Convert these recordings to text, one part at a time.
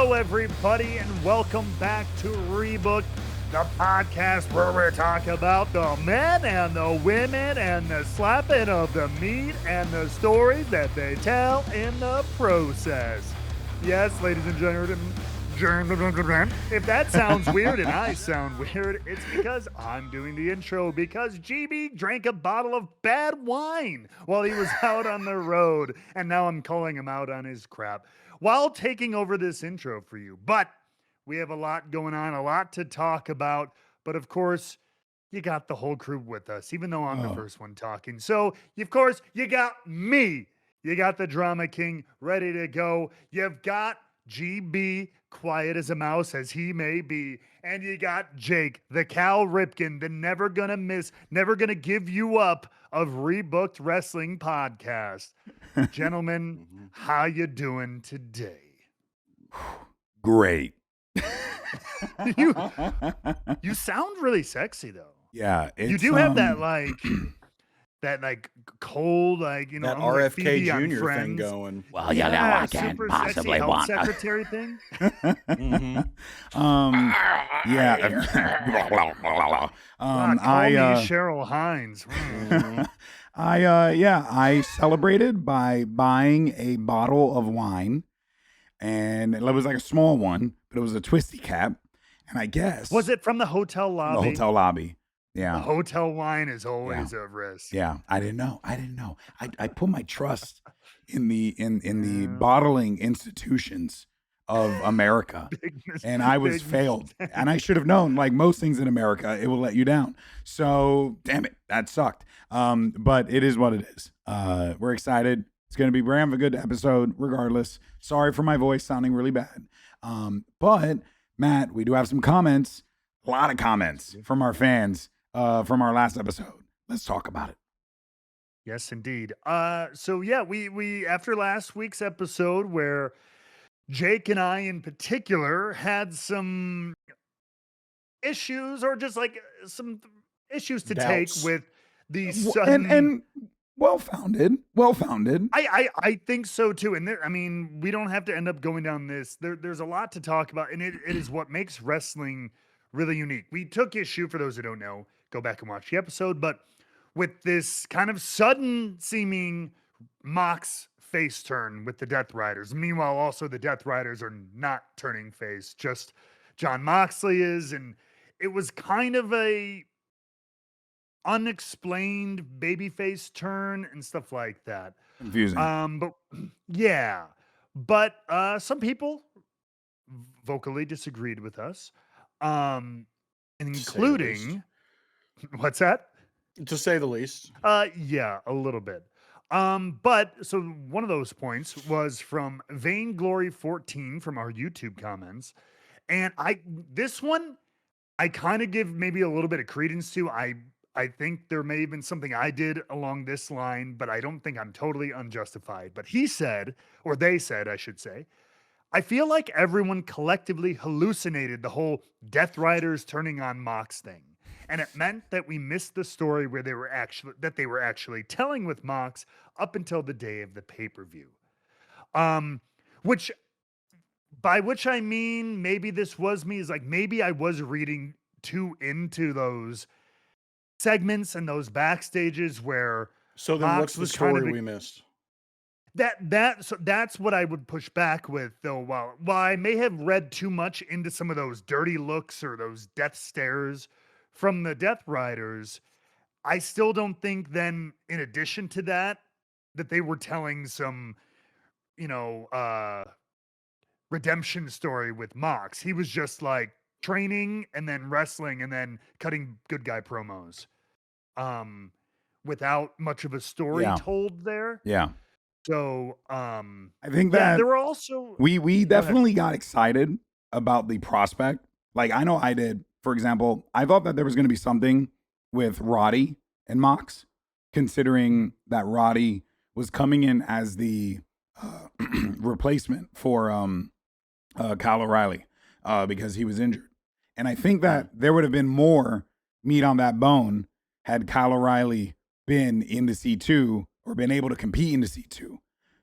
Hello, everybody, and welcome back to Rebooked, the podcast where we talk about the men and the women and the slapping of the meat and the stories that they tell in the process. Yes, ladies and gentlemen, if that sounds weird and I sound weird, it's because I'm doing the intro because GB drank a bottle of bad wine while he was out on the road, and now I'm calling him out on his crap while taking over this intro for you. But we have a lot going on, a lot to talk about. But of course, you got the whole crew with us, even though I'm the first one talking. So, of course, you got me. You got the Drama King ready to go. You've got GB, quiet as a mouse as he may be. And you got Jake, the Cal Ripken, the never gonna miss, never gonna give you up of Rebooked Wrestling Podcast. Gentlemen, how you doing today? Great. You sound really sexy though. Yeah, You do have that like cold, like, you know, that like RFK Phoebe on Jr. thing Friends. going. Well, you know, I can't super possibly sexy health want. secretary thing. Yeah. Call me Cheryl Hines. I celebrated by buying a bottle of wine, and it was like a small one, but it was a twisty cap, and I guess Was it from the hotel lobby? the hotel lobby. The Yeah. hotel wine is always a risk. Yeah, I didn't know. I put my trust in the bottling institutions of America, and I was failed. And I should have known. Like most things in America, it will let you down. So, damn it, that sucked. But it is what it is. We're excited. It's gonna be a good episode, regardless. Sorry for my voice sounding really bad. But Matt, we do have some comments. A lot of comments from our fans. From our last episode. Let's talk about it. Yes, indeed. So yeah, we after last week's episode where Jake and I in particular had some issues, or just like some issues to Doubts. take with the sudden And well-founded. I think so too. And I mean, we don't have to end up going down this. There's a lot to talk about, and it is what makes wrestling really unique. We took issue, for those who don't know, go back and watch the episode, but with this kind of sudden seeming Mox face turn with the Death Riders. Meanwhile, also the Death Riders are not turning face, just John Moxley is, and it was kind of a unexplained babyface turn and stuff like that. Confusing. But yeah, but some people vocally disagreed with us, including what's that? To say the least. Yeah, a little bit. But so one of those points was from Vainglory 14 from our YouTube comments, and this one I kind of give maybe a little bit of credence to. I think there may have been something I did along this line, but I don't think I'm totally unjustified. But he said, or they said, I should say, I feel like everyone collectively hallucinated the whole Death Riders turning on Mox thing. And it meant that we missed the story where they were actually telling with Mox up until the day of the pay-per-view. By which I mean, maybe this was me, is like maybe I was reading too into those segments and those backstages where So then Mox what's the was kind story of we missed? That's what I would push back with, though. While I may have read too much into some of those dirty looks or those death stares from the Death Riders, I still don't think then, in addition to that they were telling some, redemption story with Mox. He was just like training and then wrestling and then cutting good guy promos, without much of a story told there. Yeah. So, I think that there were also we definitely got excited about the prospect. Like, I know I did. For example, I thought that there was going to be something with Roddy and Mox, considering that Roddy was coming in as the replacement for Kyle O'Reilly because he was injured. And I think that there would have been more meat on that bone had Kyle O'Reilly been in the C2 or been able to compete in the C2.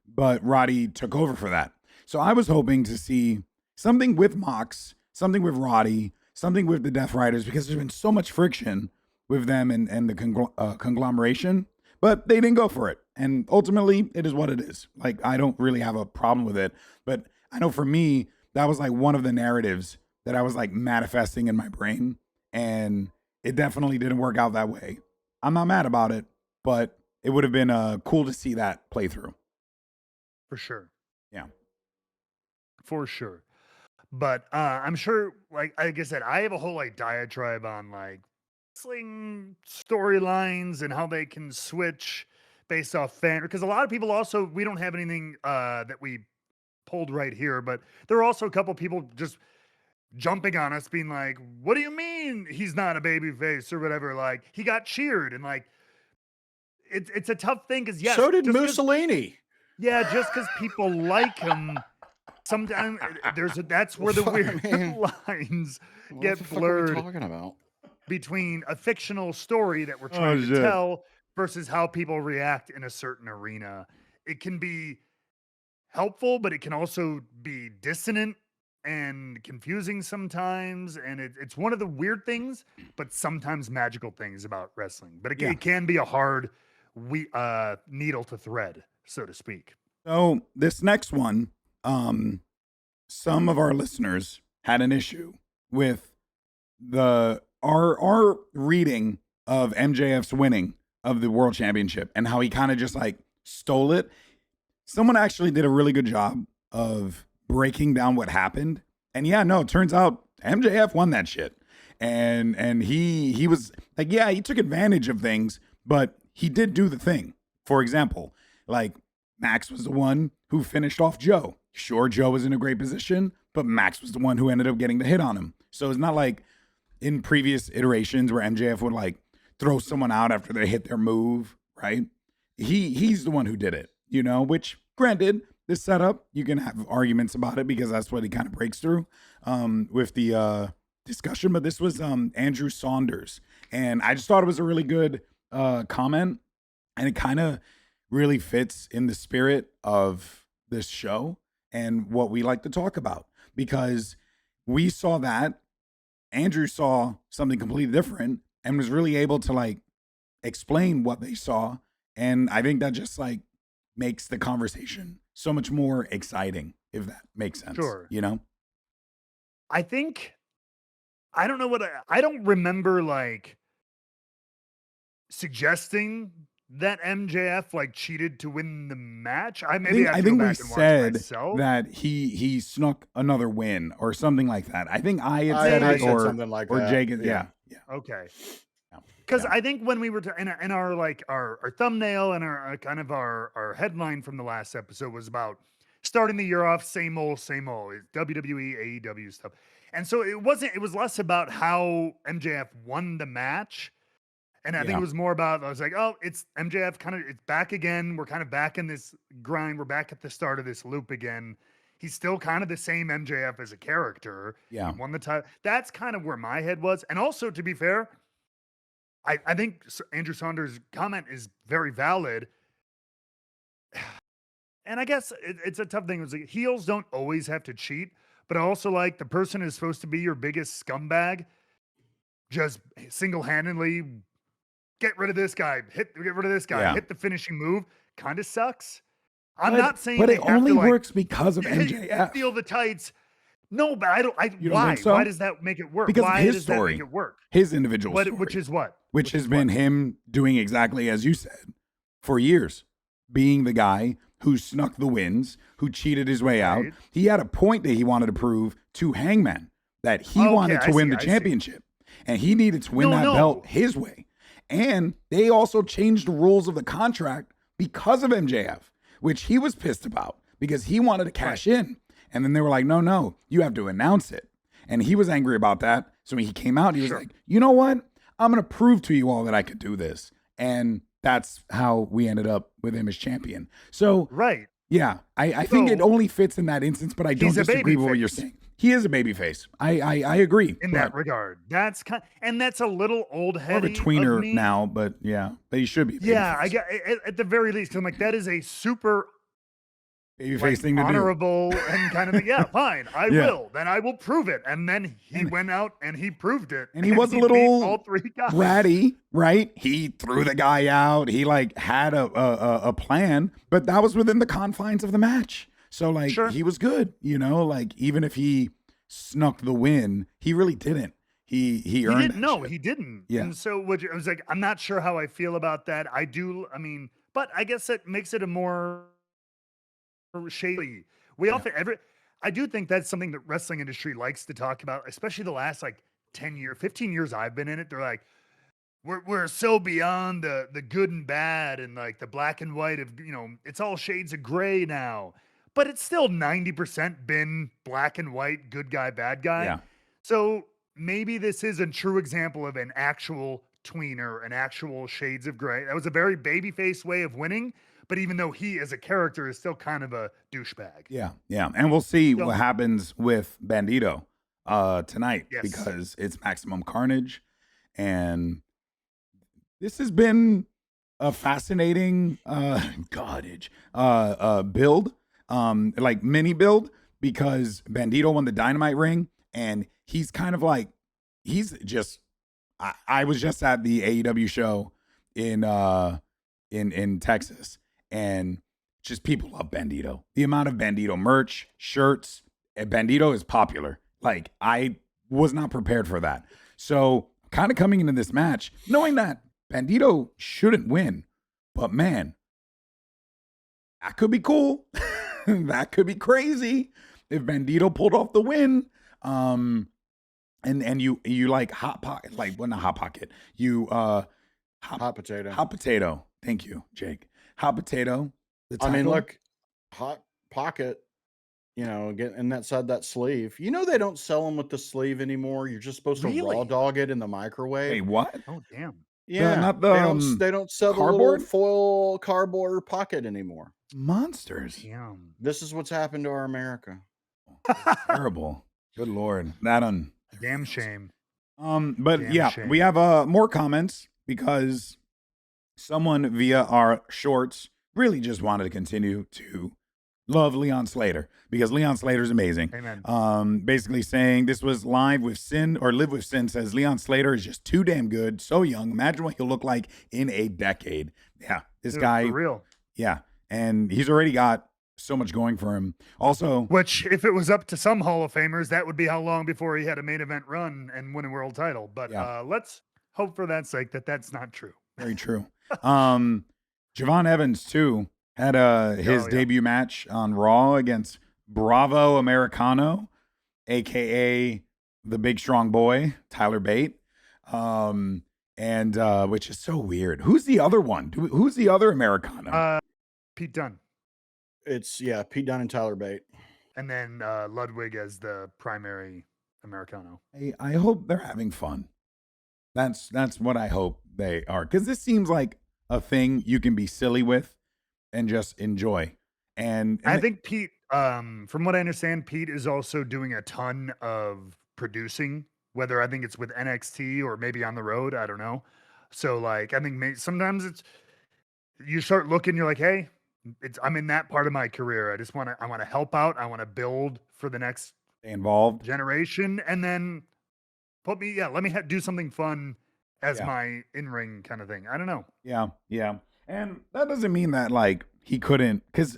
But Roddy took over for that. So I was hoping to see something with Mox, something with Roddy, something with the Death Riders, because there's been so much friction with them and the conglomeration, but they didn't go for it. And ultimately, it is what it is. Like, I don't really have a problem with it, but I know for me, that was like one of the narratives that I was like manifesting in my brain, and it definitely didn't work out that way. I'm not mad about it, but it would have been cool to see that play through. For sure. Yeah. For sure. But I'm sure, like I said, I have a whole like diatribe on like wrestling storylines and how they can switch based off fan. Because a lot of people also, we don't have anything that we pulled right here, but there are also a couple people just jumping on us being like, what do you mean he's not a baby face or whatever? Like, he got cheered, and like it's a tough thing because yes, so did Mussolini. Yeah, just because people like him, sometimes that's where the weird lines get blurred. What are we talking about? Between a fictional story that we're trying to tell versus how people react in a certain arena. It can be helpful, but it can also be dissonant and confusing sometimes. And it's one of the weird things, but sometimes magical things about wrestling. But it can be a hard needle to thread, so to speak. So this next one, some of our listeners had an issue with our reading of MJF's winning of the World Championship and how he kind of just like stole it. Someone actually did a really good job of breaking down what happened. And yeah, no, it turns out MJF won that shit. And he was like, yeah, he took advantage of things, but he did do the thing. For example, like Max was the one who finished off Joe. Sure, Joe was in a great position, but Max was the one who ended up getting the hit on him. So it's not like in previous iterations where MJF would like throw someone out after they hit their move, right? He's the one who did it, you know, which granted, this setup, you can have arguments about it because that's what he kind of breaks through with the discussion. But this was Andrew Saunders. And I just thought it was a really good comment. And it kind of really fits in the spirit of this show and what we like to talk about, because we saw that Andrew saw something completely different and was really able to like explain what they saw. And I think that just like makes the conversation so much more exciting, if that makes sense. Sure. You know? I think, I don't know what, I don't remember like suggesting that MJF like cheated to win the match. I think we said that he snuck another win or something like that. I think I had said it, or something like that. Or Jake. Yeah. Okay. Because I think when we were in our like our thumbnail and our kind of our headline from the last episode was about starting the year off same old WWE AEW stuff, and so it was less about how MJF won the match. And I think it was more about, I was like, oh, it's MJF it's back again. We're kind of back in this grind. We're back at the start of this loop again. He's still kind of the same MJF as a character. Yeah. He won the title. That's kind of where my head was. And also, to be fair, I think Andrew Saunders' comment is very valid. And I guess it's a tough thing. It was like, heels don't always have to cheat, but also like the person who's supposed to be your biggest scumbag just single-handedly get rid of this guy, hit the finishing move, kind of sucks. I'm not saying, but it only works because of MJF. Feel the tights. No, but I don't. Why? So? Why does that make it work? Because why of his does story, that make it work? His individual story, which is what? Which has been him doing exactly as you said for years, being the guy who snuck the wins, who cheated his way out. He had a point that he wanted to prove to Hangman that he wanted to win the championship, and he needed to win that belt his way. And they also changed the rules of the contract because of MJF, which he was pissed about because he wanted to cash in. And then they were like, no, you have to announce it. And he was angry about that. So when he came out, he was like, you know what? I'm going to prove to you all that I could do this. And that's how we ended up with him as champion. So, yeah, I think it only fits in that instance, but I don't disagree with what you're saying. He is a babyface. I agree in that regard. That's that's a little old heady. More of a tweener now, but yeah, but he should be. Yeah, I get at the very least. 'Cause I'm like, that is a super babyface thing to do. Honorable and kind of thing. Yeah, fine, I will. Then I will prove it. And then he went out and he proved it. And he was a little all three guys. ratty, right? He threw the guy out. He like had a plan, but that was within the confines of the match. So like he was good, you know, like even if he snuck the win, he really didn't. He earned didn't. No, he didn't. Yeah. And so I was like, I'm not sure how I feel about that. But I guess it makes it a more shady. I do think that's something that wrestling industry likes to talk about, especially the last like 10 years, 15 years I've been in it. They're like, we're so beyond the good and bad and like the black and white of, you know, it's all shades of gray now. But it's still 90% been black and white, good guy, bad guy. Yeah. So maybe this is a true example of an actual tweener, an actual shades of gray. That was a very babyface way of winning. But even though he as a character is still kind of a douchebag. Yeah. Yeah. And we'll see what happens with Bandido tonight because it's Maximum Carnage. And this has been a fascinating build. Like mini build, because Bandido won the Dynamite ring, and he's kind of like, I was just at the AEW show in Texas, and just people love Bandido. The amount of Bandido merch, shirts, Bandido is popular. Like, I was not prepared for that. So kind of coming into this match, knowing that Bandido shouldn't win, but man, that could be cool. That could be crazy if Bandido pulled off the win. And you like hot pocket, like not hot pocket. You hot potato. Hot potato. Thank you, Jake. Hot potato. I mean, look, hot pocket. You know, get in that sleeve. You know they don't sell them with the sleeve anymore. You're just supposed to raw dog it in the microwave. Hey, what? Oh, damn. Yeah, not the they don't sell cardboard? the little foil cardboard pocket anymore. Monsters. Damn. This is what's happened to our America. Terrible. Good Lord. Damn shame. But Damn yeah, shame. we have more comments because someone via our shorts really just wanted to continue to love Leon Slater because Leon Slater's amazing. Amen. Basically saying this was Live with Sin, or Live with Sin says Leon Slater is just too damn good, so young. Imagine what he'll look like in a decade. Yeah, this guy. For real. Yeah, and he's already got so much going for him. Also, which if it was up to some Hall of Famers, that would be how long before he had a main event run and win a world title. But let's hope for that sake that that's not true. Very true. Javon Evans too had his debut match on Raw against Bravo Americano, aka the big strong boy Tyler Bate, and which is so weird. Who's the other one? Who's the other Americano? Pete Dunne. It's Pete Dunne and Tyler Bate, and then Ludwig as the primary Americano. I hope they're having fun. That's what I hope they are, because this seems like a thing you can be silly with and just enjoy. And I think Pete, from what I understand, Pete is also doing a ton of producing, whether I think it's with NXT or maybe on the road. I don't know. So like, I think sometimes you start looking, you're like, hey, I'm in that part of my career. I want to help out. I want to build for the next involved generation. And then let me do something fun as my in-ring kind of thing. I don't know. Yeah. Yeah. And that doesn't mean that like he couldn't, because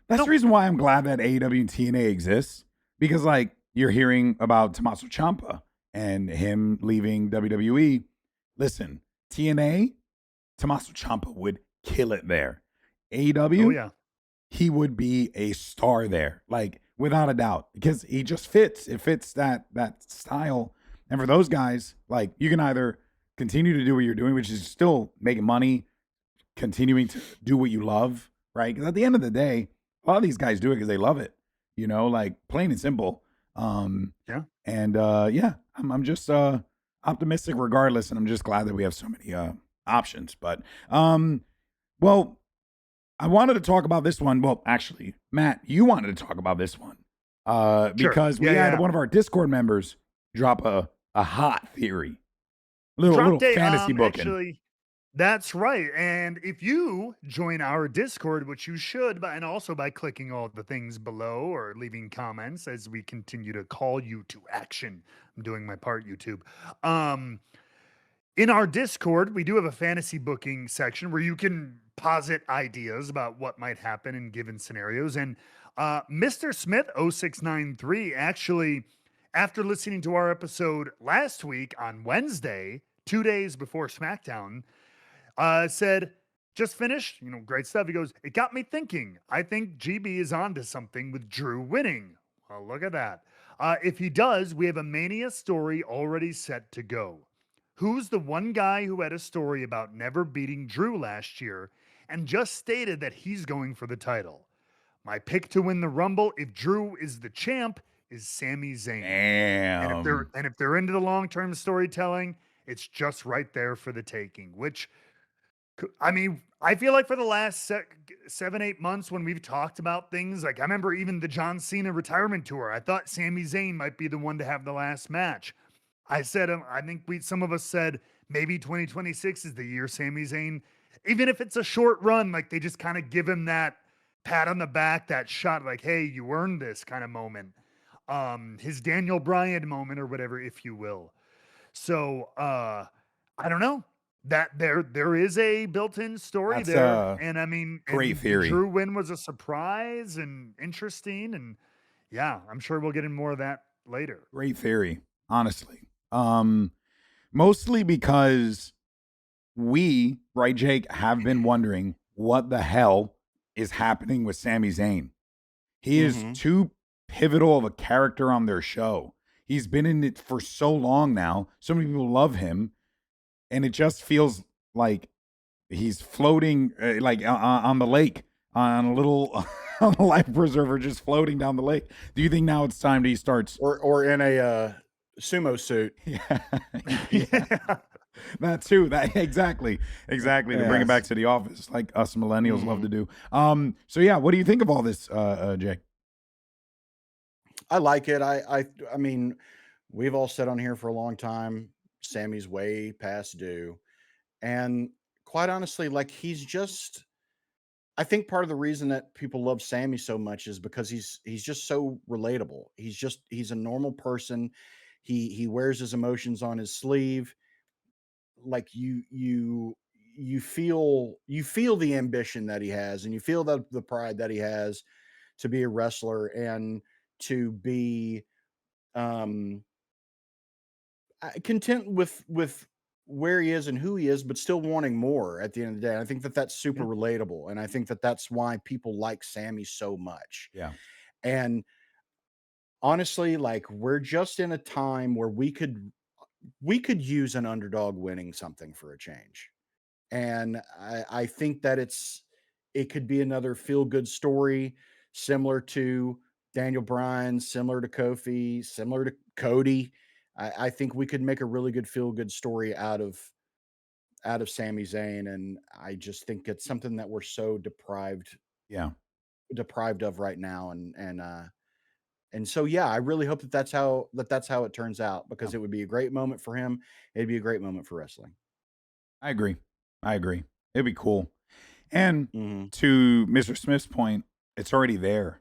that's the reason why I'm glad that AEW and TNA exists, because like you're hearing about Tommaso Ciampa and him leaving WWE. Listen, TNA, Tommaso Ciampa would kill it there. AEW, he would be a star there, like without a doubt, because he just fits. It fits that style. And for those guys, like you can either continue to do what you're doing, which is still making money, continuing to do what you love, right? Because at the end of the day, a lot of these guys do it because they love it, you know, like plain and simple. I'm just optimistic regardless, and I'm just glad that we have so many options. But well, I wanted to talk about this one. Well, actually, Matt, you wanted to talk about this one because we had one of our Discord members drop a hot theory, little fantasy booking. Actually, That's right. And if you join our Discord, which you should, and also by clicking all the things below or leaving comments as we continue to call you to action. I'm doing my part, YouTube. Um, in our Discord, we do have a fantasy booking section where you can posit ideas about what might happen in given scenarios. And Mr. Smith 0693 actually, after listening to our episode last week on Wednesday, 2 days before SmackDown, said, just finished, great stuff. He goes, it got me thinking. I think GB is onto something with Drew winning. Well, look at that. If he does, we have a Mania story already set to go. Who's the one guy who had a story about never beating Drew last year and just stated that he's going for the title? My pick to win the Rumble, if Drew is the champ, is SAMI ZAYN. Damn. And if they're into the long-term storytelling, it's just right there for the taking, which, I mean, I feel like for the last 7-8 months when we've talked about things, like I remember even the John Cena retirement tour, I thought SAMI ZAYN might be the one to have the last match. I said, I think some of us said maybe 2026 is the year SAMI ZAYN, even if it's a short run, like they just kind of give him that pat on the back, that shot, like, hey, you earned this kind of moment. His Daniel Bryan moment or whatever, if you will. So I don't know. That there is a built-in story That's there. And I mean, great and theory. The Drew win was a surprise and interesting. And yeah, I'm sure we'll get in more of that later. Great theory, honestly. Mostly because we, right, Jake, have been wondering what the hell is happening with SAMI ZAYN. He is too pivotal of a character on their show. He's been in it for so long now. So many people love him. And it just feels like he's floating like on the lake, on a little on a life preserver, just floating down the lake. Do you think now it's time he starts? Or in a sumo suit. Yeah. Yeah. That too. That exactly. To bring it back to the office, like us millennials love to do. So yeah, what do you think of all this, Jake? I like it. I mean, we've all said on here for a long time, Sammy's way past due. And quite honestly, like I think part of the reason that people love Sammy so much is because he's just so relatable. He's a normal person. He wears his emotions on his sleeve. Like you feel the ambition that he has, and you feel the pride that he has to be a wrestler and to be content with where he is and who he is, but still wanting more at the end of the day. And I think that that's super relatable. And I think that that's why people like Sammy so much. Yeah. And honestly, like we're just in a time where we could use an underdog winning something for a change. And I think that it could be another feel good story, similar to Daniel Bryan, similar to Kofi, similar to Cody. I think we could make a really good feel good story out of SAMI ZAYN, and I just think it's something that we're so deprived of right now, and so yeah, I really hope that that's how it turns out, because it would be a great moment for him. It'd be a great moment for wrestling. I agree. It'd be cool. And to Mr. Smith's point, it's already there.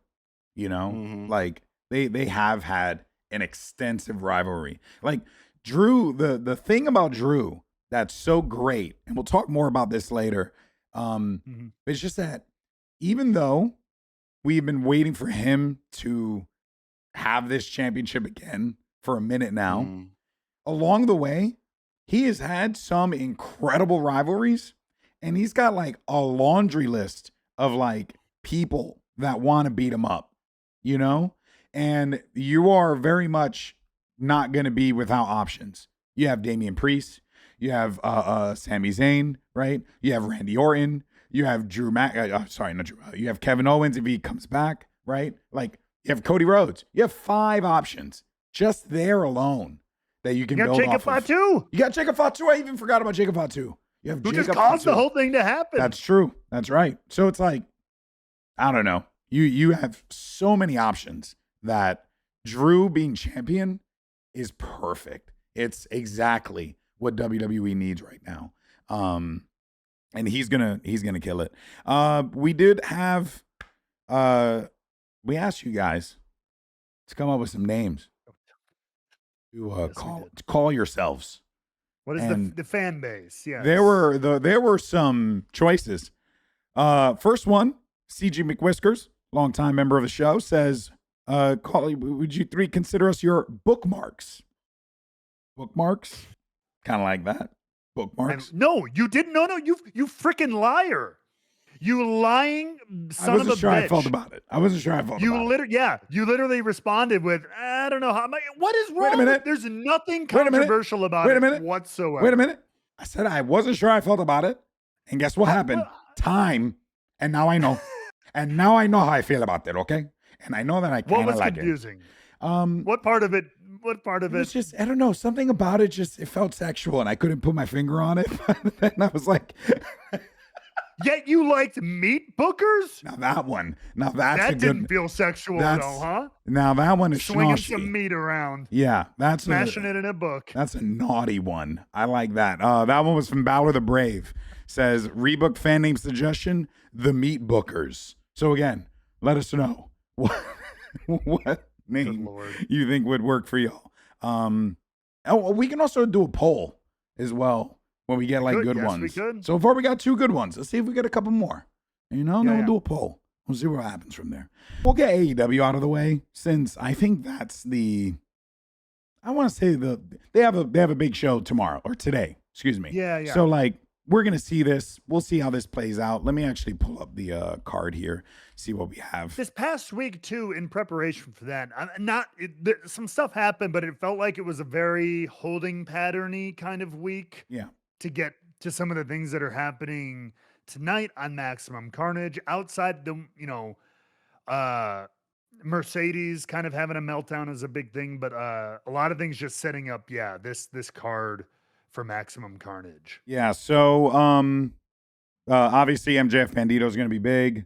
Like they have had an extensive rivalry. Like Drew, the thing about Drew that's so great, and we'll talk more about this later. It's just that even though we've been waiting for him to have this championship again for a minute now, along the way, he has had some incredible rivalries, and he's got like a laundry list of like people that want to beat him up, and you are very much not going to be without options. You have Damian Priest, you have SAMI ZAYN, right? You have Randy Orton, you have Drew you have Kevin Owens if he comes back, right? Like you have Cody Rhodes. You have 5 options just there alone that you can build Jacob off Fatu. You got Jacob Fatu. I even forgot about Jacob Fatu. You have Who Jacob just caused Fatu. the whole thing to happen. That's true. That's right. So it's like, I don't know. You have so many options that Drew being champion is perfect. It's exactly what WWE needs right now. and he's gonna kill it. We did have we asked you guys to come up with some names to call yourselves. What is the fan base? Yes. There were some choices. First one, CG McWhiskers, longtime member of the show, says, would you three consider us your bookmarks? Bookmarks? Kind of like that. Bookmarks? No, you didn't. No, you freaking liar. You lying son of a bitch. I wasn't sure I felt about it. You literally responded with, I don't know how. What is wrong? Wait a minute. There's nothing controversial about it whatsoever. Wait a minute. I said I wasn't sure I felt about it. And guess what happened? Time. And now I know. And now I know how I feel about it, okay? And I know that I kind of like it. What was confusing? What part of it? It was just, I don't know, something about it just, it felt sexual and I couldn't put my finger on it. And I was like... Yet you liked meat bookers? Now that one. Now that's that didn't feel sexual at all, huh? Now that one is swinging snoshy. Some meat around. Yeah, that's smashing it in a book. That's a naughty one. I like that. That one was from Balor the Brave. Says rebook fan name suggestion: the Meat Bookers. So again, let us know what name you think would work for y'all. We can also do a poll as well. When we get like good ones. We could. So far we got 2 good ones. Let's see if we get a couple more. Then we'll do a poll. We'll see what happens from there. We'll get AEW out of the way since I think that's I want to say they have a big show tomorrow or today. Excuse me. Yeah. So like we're gonna see this. We'll see how this plays out. Let me actually pull up the card here, see what we have. This past week too, in preparation for that, some stuff happened, but it felt like it was a very holding pattern-y kind of week. Yeah. To get to some of the things that are happening tonight on Maximum Carnage, outside the, Mercedes kind of having a meltdown is a big thing, but a lot of things just setting up, this card for Maximum Carnage. Yeah, so obviously MJF Bandido is going to be big.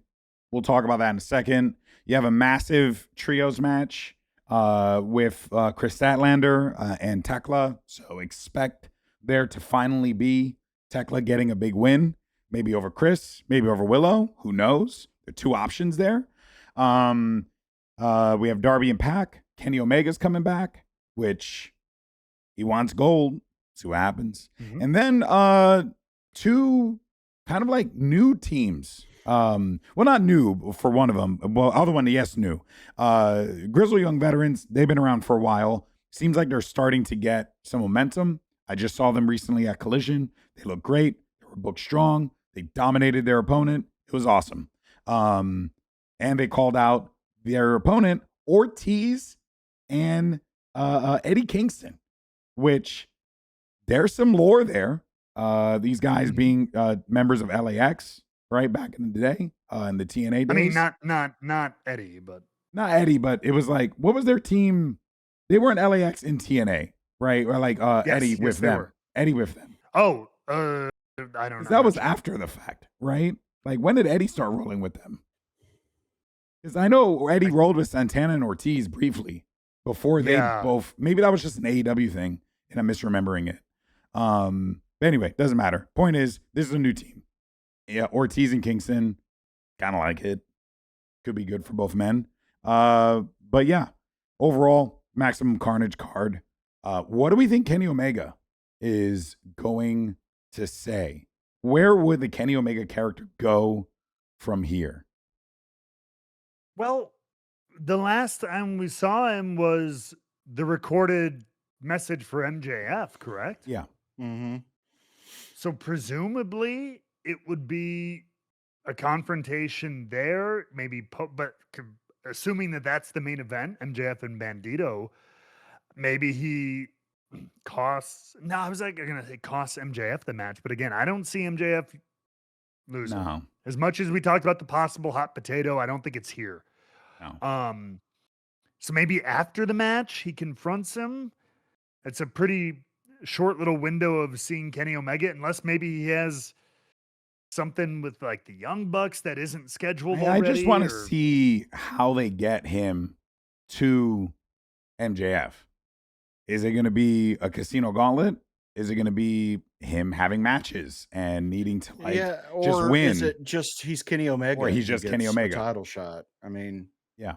We'll talk about that in a second. You have a massive trios match with Chris Statlander and Tekla, so expect there to finally be Tekla getting a big win, maybe over Chris, maybe over Willow. Who knows? There are 2 options there. We have Darby and Pac. Kenny Omega's coming back, which he wants gold. See what happens. Mm-hmm. And then 2 kind of like new teams. Well, not new for one of them. Well, other one, yes, new. Grizzly Young Veterans. They've been around for a while. Seems like they're starting to get some momentum. I just saw them recently at Collision. They look great. They were booked strong. They dominated their opponent. It was awesome. And they called out their opponent, Ortiz and Eddie Kingston, which there's some lore there. These guys being members of LAX, right, back in the day, in the TNA days. I mean, not Eddie, but... Not Eddie, but it was like, what was their team? They weren't LAX in TNA. Right, or like Eddie with them. Eddie with them. Oh, I don't know. That was after the fact, right? Like, when did Eddie start rolling with them? Because I know Eddie rolled with Santana and Ortiz briefly before they both. Maybe that was just an AEW thing, and I'm misremembering it. But anyway, doesn't matter. Point is, this is a new team. Yeah, Ortiz and Kingston, kind of like it. Could be good for both men. But yeah, overall, Maximum Carnage card. What do we think Kenny Omega is going to say? Where would the Kenny Omega character go from here? Well, the last time we saw him was the recorded message for MJF, correct? Yeah. Mm-hmm. So presumably it would be a confrontation there, maybe, but assuming that that's the main event, MJF and Bandido, maybe he costs. No, I was like going to say costs MJF the match, but again, I don't see MJF losing. No. As much as we talked about the possible hot potato, I don't think it's here. No. So maybe after the match he confronts him. It's a pretty short little window of seeing Kenny Omega, unless maybe he has something with like the Young Bucks that isn't scheduled already. I just want to see how they get him to MJF. Is it going to be a casino gauntlet? Is it going to be him having matches and needing to like or just win. is it just he's Kenny Omega? Or he's and he just Kenny gets Omega. a title shot. I mean, yeah.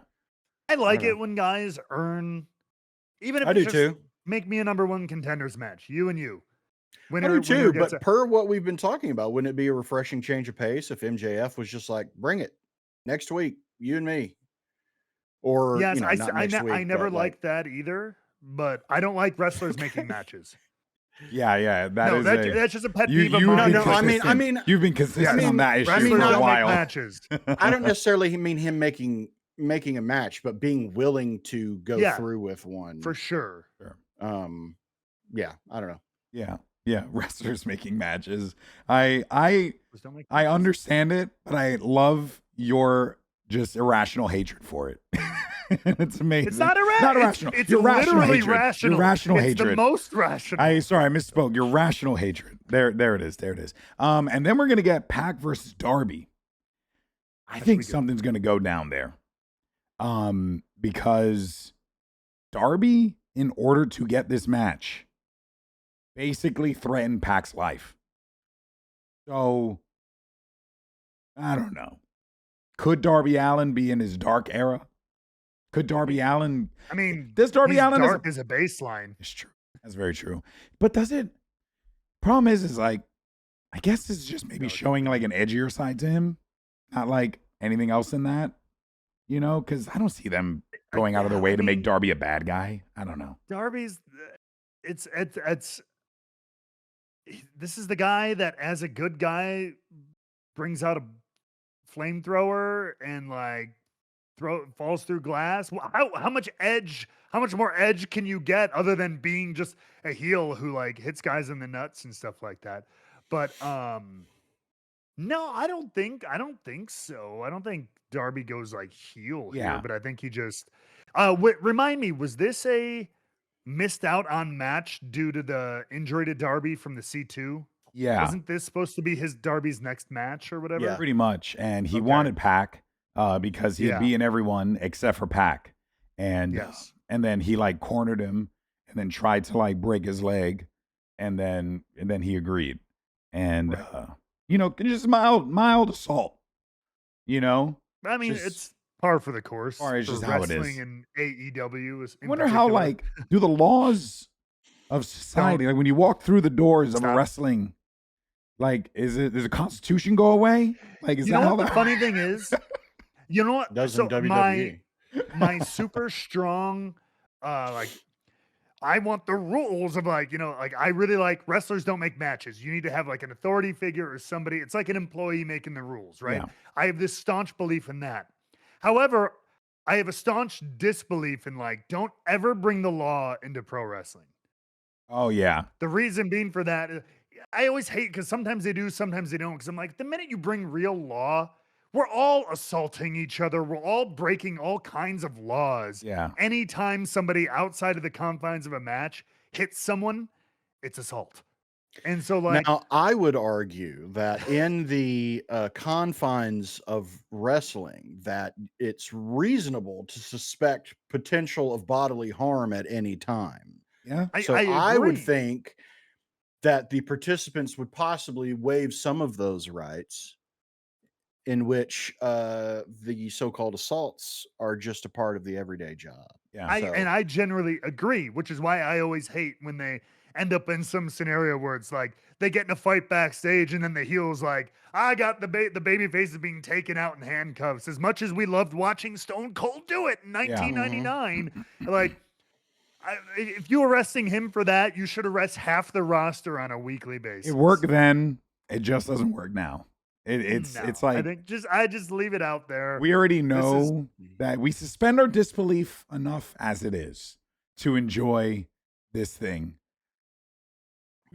I like don't it know. when guys earn, even if I it's do just too. make me a number one contenders match, you and you. I do too, but per what we've been talking about, wouldn't it be a refreshing change of pace if MJF was just like, bring it next week, you and me? Or, yes, not next week. I never but, liked that either, but I don't like wrestlers making matches. Yeah. That's just a pet peeve of you've mine. been No, I mean- consistent. You've been consistent on that issue Wrestlers for a don't make while. matches. I don't necessarily mean him making a match, but being willing to go through with one. For sure. Yeah, I don't know. Yeah, wrestlers making matches. I Just don't make matches. understand it, but I love your just irrational hatred for it. It's amazing. It's not Not irrational. It's Your rational literally hatred. rational. Your rational it's hatred. the most rational. I misspoke. Your rational hatred. There it is. And then we're gonna get Pac versus Darby. I think something's gonna go down there. Because Darby, in order to get this match, basically threatened Pac's life. So I don't know. Could Darby Allin be in his dark era? Could Darby Allin? I mean, does Darby Allin dark is a baseline? It's true. That's very true. But does it? Problem is like, I guess this is just maybe showing like an edgier side to him, not like anything else in that. Because I don't see them going out of their way to make Darby a bad guy. I don't know. Darby's, it's. This is the guy that, as a good guy, brings out a flamethrower and like falls through glass. How much edge? How much more edge can you get other than being just a heel who like hits guys in the nuts and stuff like that? But no, I don't think so. I don't think Darby goes like heel here, but I think he just. Remind me, was this a missed out on match due to the injury to Darby from the C2? Yeah. Wasn't this supposed to be Darby's next match or whatever? Yeah, pretty much. And he wanted Pac because he'd be in everyone except for Pac. And and then he like cornered him and then tried to like break his leg, and then he agreed. And just mild assault. I mean, it's par for the course. Or it's just how it is. Wrestling and AEW. I wonder how like do the laws of society, like when you walk through the doors of a wrestling, like does the Constitution go away? Like is that how the funny thing is? You know what? Doesn't WWE? My super strong, like I want the rules of like I really like wrestlers don't make matches. You need to have like an authority figure or somebody. It's like an employee making the rules, right? Yeah. I have this staunch belief in that. However, I have a staunch disbelief in like don't ever bring the law into pro wrestling. Oh yeah. The reason being for that, I always hate because sometimes they do, sometimes they don't. Because I'm like, the minute you bring real law, we're all assaulting each other. We're all breaking all kinds of laws. Yeah. Anytime somebody outside of the confines of a match hits someone, it's assault. And so like now I would argue that in the confines of wrestling that it's reasonable to suspect potential of bodily harm at any time. Yeah. So I would think that the participants would possibly waive some of those rights in which the so-called assaults are just a part of the everyday job. Yeah. I generally agree, which is why I always hate when they end up in some scenario where it's like they get in a fight backstage and then the heel's like, I got the baby face is being taken out in handcuffs. As much as we loved watching Stone Cold do it in 1999, like if you arresting him for that, you should arrest half the roster on a weekly basis. It worked then. It just doesn't work now. It's like I think I just leave it out there. We already know that we suspend our disbelief enough as it is to enjoy this thing.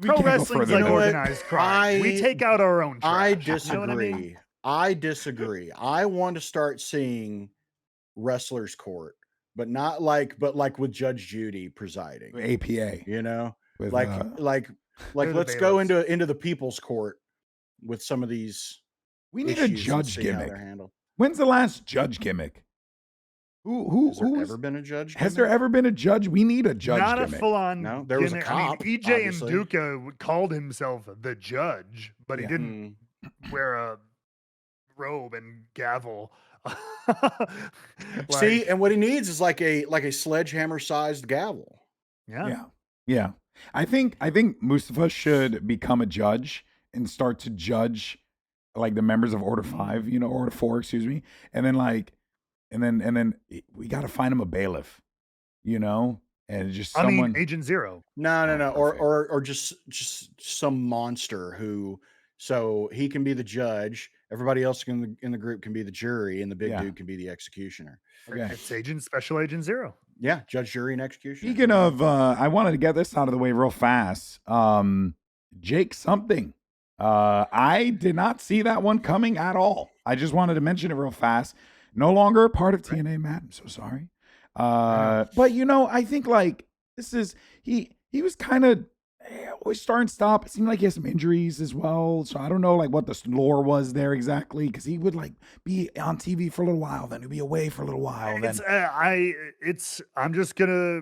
Pro wrestling's like organized crime. We take out our own trash. I disagree. You know what I mean? I disagree. I want to start seeing wrestlers court, but like with Judge Judy presiding. APA. With, let's go into the people's court with some of these. We need a judge gimmick. When's the last judge gimmick? Has there ever been a judge? Has there ever been a judge? We need a judge. Not gimmick. a full-on. No, there was a gimmick. cop. I mean, EJ obviously. and Duca called himself the judge, but he didn't wear a robe and gavel. See, and what he needs is like a sledgehammer-sized gavel. Yeah. I think Mustafa should become a judge and start to judge like the members of Order 5, Order 4, excuse me. And then and then we got to find him a bailiff, and just someone. I mean, Agent Zero. No. Or just some monster who, so he can be the judge. Everybody else in the group can be the jury, and the big dude can be the executioner. Okay. It's Special Agent Zero. Yeah, judge, jury, and executioner. Speaking of, I wanted to get this out of the way real fast. Jake something. I did not see that one coming at all. I just wanted to mention it real fast. No longer a part of TNA Matt. I'm so sorry. But I think like this is he was kind of always start and stop. It seemed like he has some injuries as well. So I don't know like what the lore was there exactly, because he would like be on TV for a little while, then he'd be away for a little while. I'm just gonna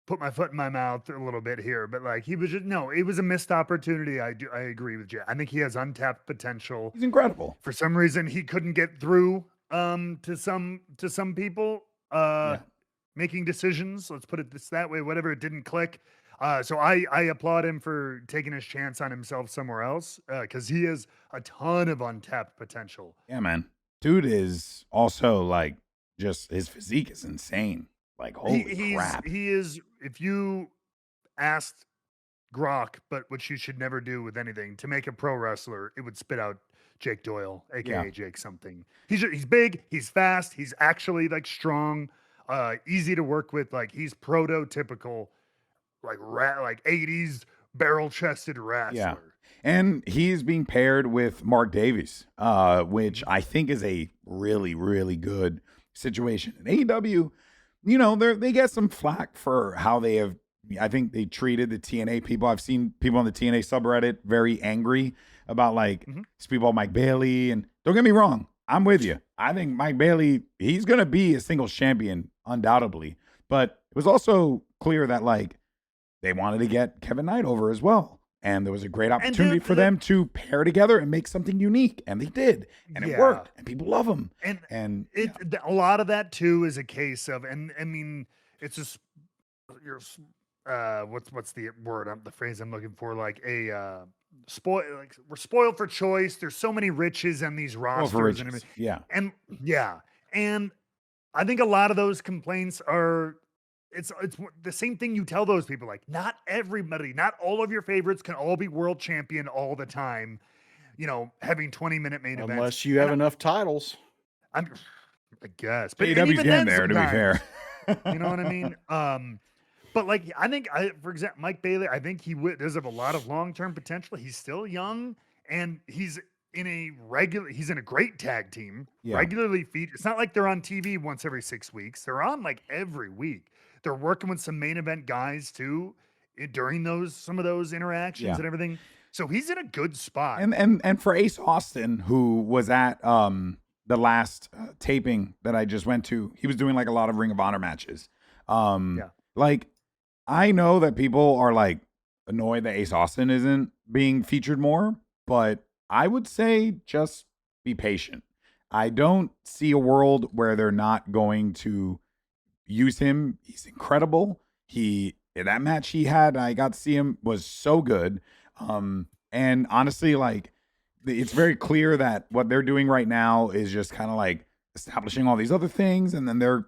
put my foot in my mouth a little bit here, but like it was a missed opportunity. I agree with you. I think he has untapped potential. He's incredible. For some reason, he couldn't get through to some people making decisions. Let's put it that way. Whatever, it didn't click. So I applaud him for taking his chance on himself somewhere else, because he has a ton of untapped potential. Yeah, man. Dude is also like just his physique is insane. Like holy crap. He is. If you asked Grok, but which you should never do with anything, to make a pro wrestler, it would spit out Jake Doyle, aka Jake something. He's big, he's fast, he's actually like strong, easy to work with. Like he's prototypical, like 80s barrel-chested wrestler. Yeah. And he's being paired with Mark Davies, which I think is a really, really good situation. And AEW, they get some flack for how they have, I think they treated the TNA people. I've seen people on the TNA subreddit very angry about like people, Mike Bailey. And don't get me wrong, I'm with you. I think Mike Bailey, he's going to be a singles champion, undoubtedly. But it was also clear that like they wanted to get Kevin Knight over as well. And there was a great opportunity for them to pair together and make something unique. And they did. And it worked. And people love him. And a lot of that, too, is a case of, and I mean, it's just, what's the word, the phrase I'm looking for? Like we're spoiled for choice. There's so many riches in these rosters. And I think a lot of those complaints are, it's the same thing you tell those people, like not everybody, not all of your favorites can all be world champion all the time, having 20-minute main events. Unless you have enough titles. I guess. But AEW's getting there, to be fair. You know what I mean? But like, I think, for example, Mike Bailey, I think does have a lot of long-term potential. He's still young, and he's in a great tag team, regularly featured. It's not like they're on TV once every 6 weeks. They're on like every week. They're working with some main event guys too during some of those interactions and everything. So he's in a good spot. And for Ace Austin, who was at the last taping that I just went to, he was doing like a lot of Ring of Honor matches. Like I know that people are like annoyed that Ace Austin isn't being featured more, but I would say just be patient. I don't see a world where they're not going to use him. He's incredible. That match he had, I got to see him, was so good. And honestly, like it's very clear that what they're doing right now is just kind of like establishing all these other things, and then they're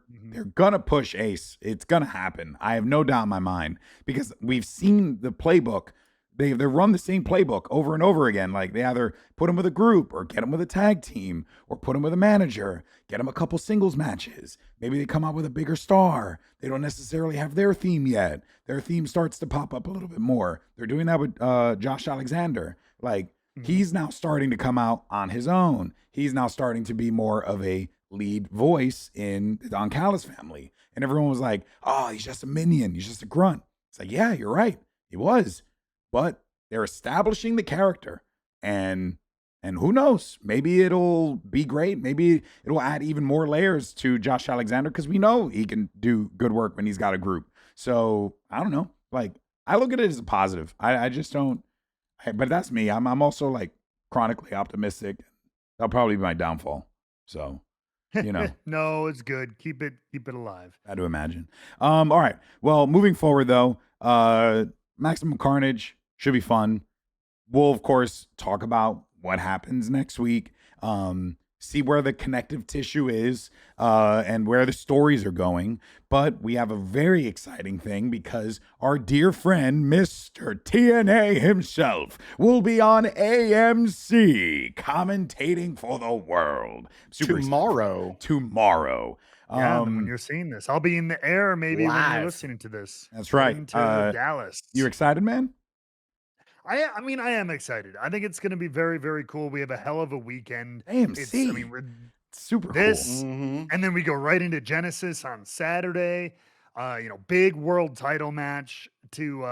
gonna push Ace. It's gonna happen. I have no doubt in my mind, because we've seen the playbook. They run the same playbook over and over again. Like they either put him with a group or get him with a tag team or put him with a manager, get him a couple singles matches. Maybe they come out with a bigger star. They don't necessarily have their theme yet. Their theme starts to pop up a little bit more. They're doing that with Josh Alexander. Like he's now starting to come out on his own. He's now starting to be more of a lead voice in the Don Callis family. And everyone was like, oh, he's just a minion. He's just a grunt. It's like, yeah, you're right. He was. But they're establishing the character, and And who knows? Maybe it'll be great. Maybe it'll add even more layers to Josh Alexander because we know he can do good work when he's got a group. So I don't know. Like, I look at it as a positive. I just don't. But that's me. I'm also like chronically optimistic. That'll probably be my downfall. So, No, it's good. Keep it alive. I had to imagine. All right. Well, moving forward though, Maximum Carnage should be fun. We'll of course talk about what happens next week. See where the connective tissue is, and where the stories are going. But we have a very exciting thing because our dear friend, Mr. TNA himself, will be on AMC commentating for the world. Tomorrow. Yeah, when you're seeing this, I'll be in the air maybe when Live. you're listening to this. That's right. To Dallas. You excited, man? I mean, I am excited. I think it's going to be very, very cool. We have a hell of a weekend. AMC. We're super this, cool. and then we go right into Genesis on Saturday. Big world title match to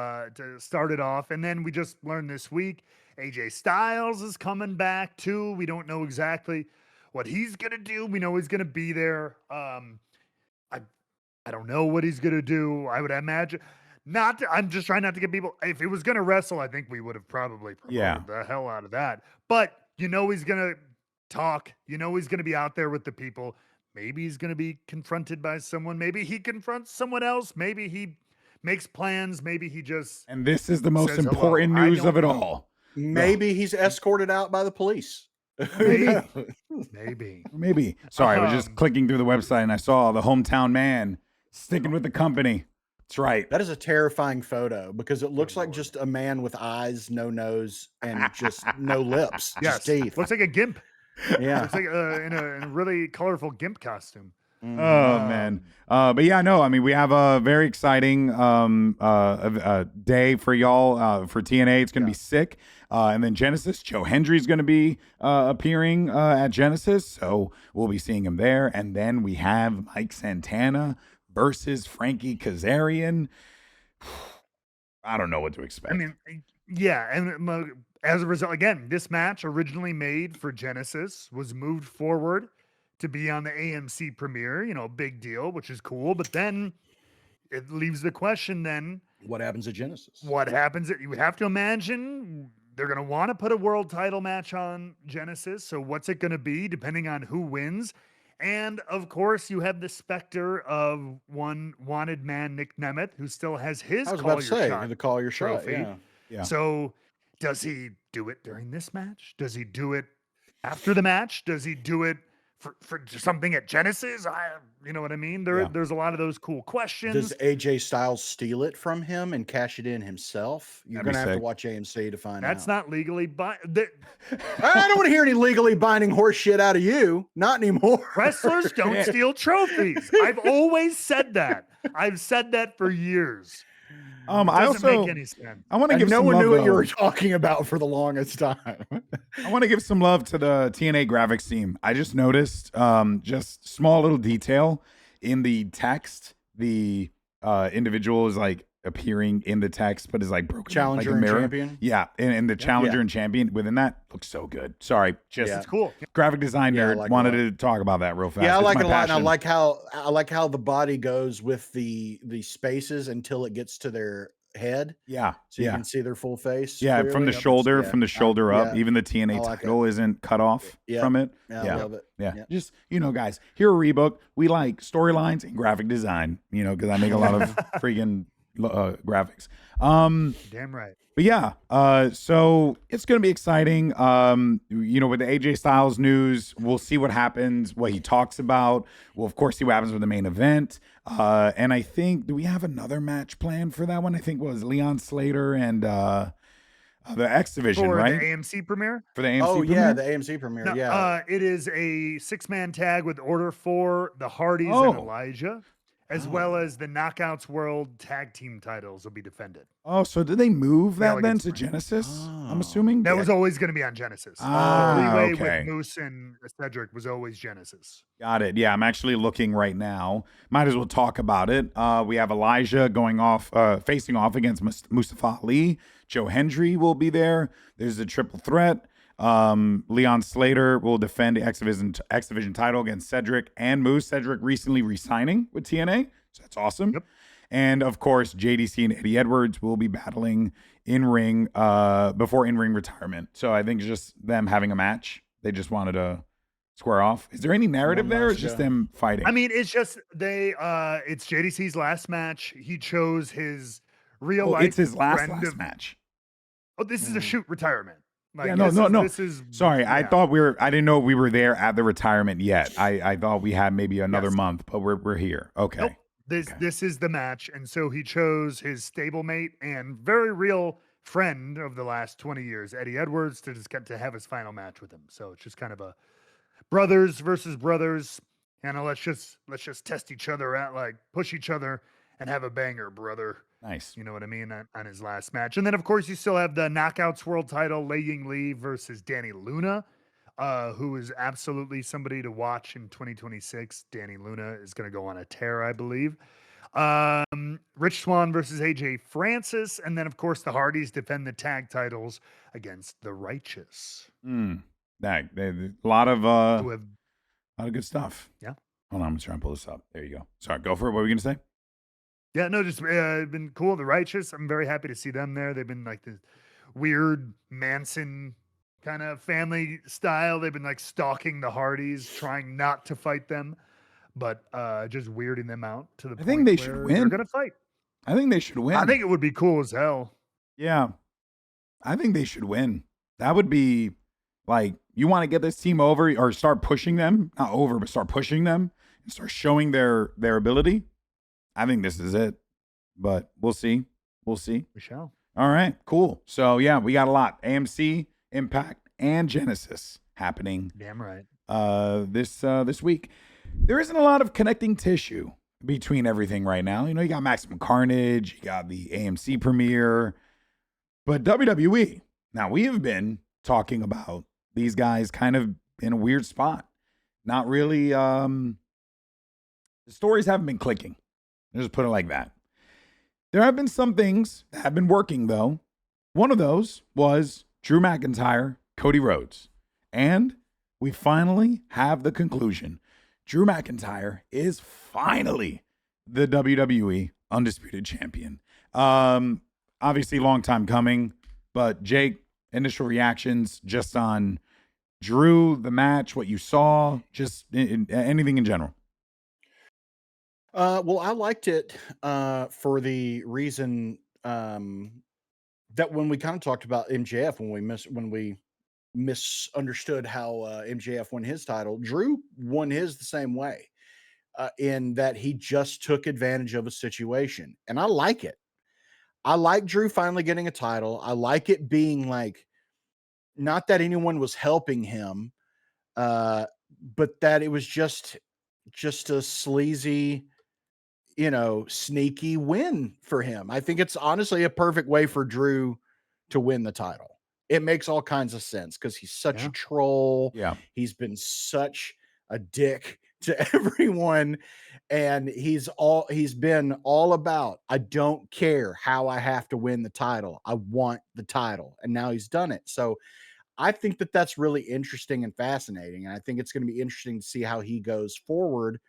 start it off, and then we just learned this week AJ Styles is coming back too. We don't know exactly what he's gonna do. We know he's gonna be there. I don't know what he's gonna do. I would imagine. I'm just trying not to get people. If he was going to wrestle, I think we would have probably promoted the hell out of that. But he's going to talk. He's going to be out there with the people. Maybe he's going to be confronted by someone. Maybe he confronts someone else. Maybe he makes plans. Maybe he just. And this is the most says important hello. news of it all. Maybe he's escorted out by the police. Maybe. Sorry, I was just clicking through the website and I saw the hometown man sticking with the company. That's right. That is a terrifying photo because it looks like just a man with eyes, no nose, and just no lips. Just teeth. Looks like a gimp. Yeah. Looks like in a really colorful gimp costume. Oh man. But yeah, no, I mean, we have a very exciting day for y'all, for TNA. It's going to be sick. And then Genesis, Joe Hendry's going to be appearing at Genesis. So we'll be seeing him there. And then we have Mike Santana versus Frankie Kazarian. I don't know what to expect. I mean, yeah. And as a result, again, this match originally made for Genesis was moved forward to be on the AMC premiere, big deal, which is cool. But then it leaves the question then. What happens at Genesis? What happens? You have to imagine they're going to want to put a world title match on Genesis. So what's it going to be depending on who wins? And of course, you have the specter of one wanted man, Nick Nemeth, who still has his call your shot trophy. Yeah. So does he do it during this match? Does he do it after the match? Does he do it for something at Genesis? You know what I mean? There's a lot of those cool questions. Does AJ Styles steal it from him and cash it in himself? You're going to have to watch AMC to find out. That's not legally I don't want to hear any legally binding horse shit out of you. Not anymore. Wrestlers don't steal trophies. I've always said that. I've said that for years. I also make any sense. I want to give no some one love, knew what though. you were talking about for the longest time. I want to give some love to the TNA graphics team. I just noticed just small little detail in the text. The individual is like appearing in the text, but is like broken Challenger like a mirror. and champion. Yeah, and the challenger and champion within that looks so good. Sorry, It's cool. Graphic design nerd like wanted to talk about that real fast. Yeah, I It's like my it a lot. And passion. I like how the body goes with the spaces until it gets to their head. Yeah, So you can see their full face. yeah, from the clearly. shoulder up. Yeah. Even the TNA I like title isn't cut off from it. Yeah, I love it. Yeah. Yeah. Just, guys, here at Rebook, we like storylines and graphic design, because I make a lot of freaking graphics. Damn right. But yeah, so it's going to be exciting. With the AJ Styles news, we'll see what happens, what he talks about. We'll, of course, see what happens with the main event. And I think, do we have another match planned for that one? I think it was Leon Slater and the X Division, For right? the AMC premiere? For the AMC Oh, premiere? yeah, the AMC premiere. No, yeah. it is a 6-man tag with Order 4, the Hardys, Oh. and Elijah, as well as the Knockouts World tag team titles will be defended. Oh, so did they move that then Elegance to brand. Genesis? I'm assuming That was always going to be on Genesis. Ah, Leeway okay. with Moose and Cedric was always Genesis. Got it. Yeah, I'm actually looking right now. Might as well talk about it. We have Elijah facing off against Mustafa Ali. Joe Hendry will be there. There's a triple threat. Leon Slater will defend the X Division title against Cedric and Moose. Cedric recently re-signing with TNA, so that's awesome. Yep. And of course, JDC and Eddie Edwards will be battling in ring before in-ring retirement. So I think it's just them having a match. They just wanted to square off. Is there any narrative there? Or it's just them fighting? I mean, it's just it's JDC's last match. He chose his real life. It's his last match. Oh, this is a shoot retirement. Like, yeah, no. This is sorry. Yeah. I didn't know we were there at the retirement yet. I thought we had maybe another month, but we're here. Okay. Nope. This is the match, and so he chose his stablemate and very real friend of the last 20 years, Eddie Edwards, to just get to have his final match with him. So it's just kind of a brothers versus brothers, and let's just test each other out, like push each other and have a banger, brother. Nice. You know what I mean? On his last match. And then, of course, you still have the Knockouts World title, Lei Ying Li versus Danny Luna, who is absolutely somebody to watch in 2026. Danny Luna is going to go on a tear, I believe. Rich Swann versus AJ Francis. And then, of course, the Hardys defend the tag titles against the Righteous. A lot of good stuff. Yeah. Hold on, I'm trying to pull this up. There you go. Sorry, go for it. What were we going to say? Yeah, no, just been cool. The Righteous, I'm very happy to see them there. They've been like this weird Manson kind of family style. They've been like stalking the Hardys, trying not to fight them, but just weirding them out to the point think they should win. They're going to fight. I think they should win. I think it would be cool as hell. Yeah. I think they should win. That would be like, you want to get this team over or start pushing them, not over, but start pushing them and start showing their ability. I think this is it, but we'll see. We shall. All right, cool. So yeah, we got a lot. AMC, Impact, and Genesis happening. Damn right. This week. There isn't a lot of connecting tissue between everything right now. You know, you got Maximum Carnage, you got the AMC premiere, but WWE. Now we have been talking about these guys kind of in a weird spot. Not really. The stories haven't been clicking. Just put it like that. There have been some things that have been working, though. One of those was Drew McIntyre, Cody Rhodes. And we finally have the conclusion. Drew McIntyre is finally the WWE Undisputed Champion. Obviously, long time coming. But, Jake, initial reactions just on Drew, the match, what you saw, just anything in general. Well, I liked it for the reason that when we kind of talked about MJF, when we misunderstood how MJF won his title, Drew won his the same way, in that he just took advantage of a situation, and I like it. I like Drew finally getting a title. I like it being like, not that anyone was helping him, but that it was just a sleazy, sneaky win for him. I think it's honestly a perfect way for Drew to win the title. It makes all kinds of sense because he's such a troll. Yeah. He's been such a dick to everyone. And he's been all about, I don't care how I have to win the title. I want the title. And now he's done it. So I think that that's really interesting and fascinating. And I think it's going to be interesting to see how he goes forward.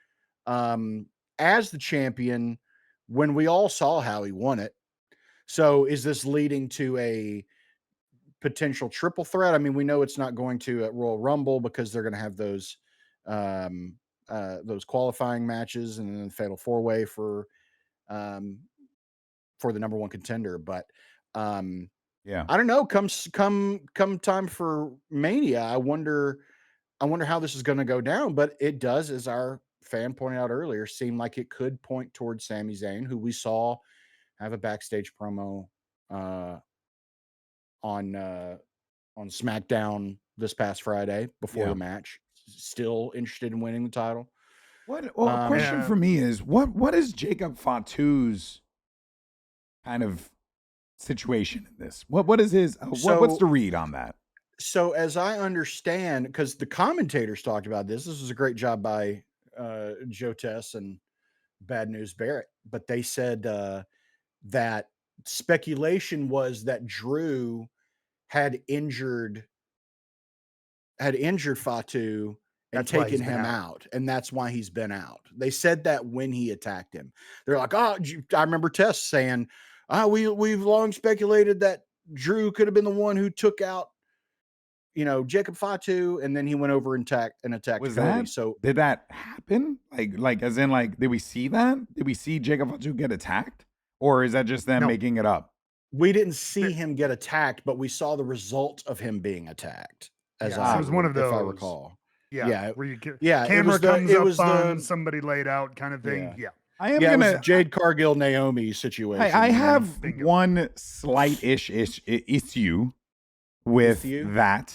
As the champion, when we all saw how he won it. So is this leading to a potential triple threat? I mean, we know it's not going to at Royal Rumble because they're going to have those qualifying matches and then the fatal four-way for the number one contender. But I don't know. Come time for Mania, I wonder how this is going to go down. But it does, as our fan pointed out earlier, seemed like it could point towards Sami Zayn, who we saw have a backstage promo on SmackDown this past Friday before the match. Still interested in winning the title. Question for me is what is Jacob Fatu's kind of situation in this? What is his what's the read on that? So as I understand, because the commentators talked about this was a great job by Joe Tess and Bad News Barrett, but they said that speculation was that Drew had injured had injured Fatu and taken him out, and that's why he's been out. They said that when he attacked him. They're like, oh, I remember Tess saying, we've long speculated that Drew could have been the one who took out, Jacob Fatu, and then he went over and attacked Was Cody. that So did that happen? Like as in like, did we see that? Did we see Jacob Fatu get attacked, or is that just them making it up? We didn't see him get attacked, but we saw the result of him being attacked. As it was one of those, if I recall. Where you camera comes up on somebody laid out kind of thing. Yeah. I am it was Jade Cargill Naomi situation. I have one slight-ish issue with that,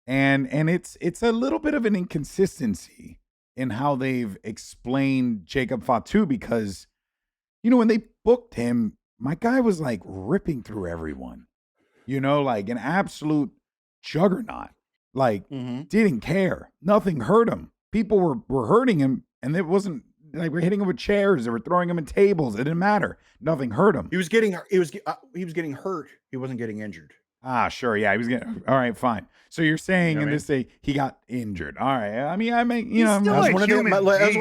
and it's a little bit of an inconsistency in how they've explained Jacob Fatu, because when they booked him, my guy was like ripping through everyone, like an absolute juggernaut. Like, didn't care. Nothing hurt him. People were hurting him, and it wasn't like we're hitting him with chairs. They were throwing him in tables. It didn't matter. Nothing hurt him. He was getting hurt. He wasn't getting injured. Ah, sure. Yeah, he was getting. All right, fine. So you're saying he got injured. All right. I mean, that was one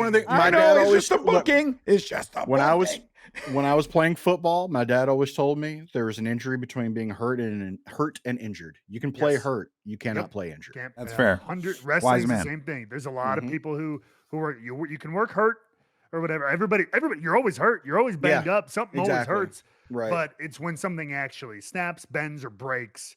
of the. My dad always just a booking. It's just a booking. When I was playing football, my dad always told me there was an injury between being hurt and injured. You can play hurt, you cannot play injured. That's fair. Wrestling's the same thing. There's a lot of people who are you can work hurt or whatever. Everybody, you're always hurt. You're always banged up. Something always hurts. Right. But it's when something actually snaps, bends, or breaks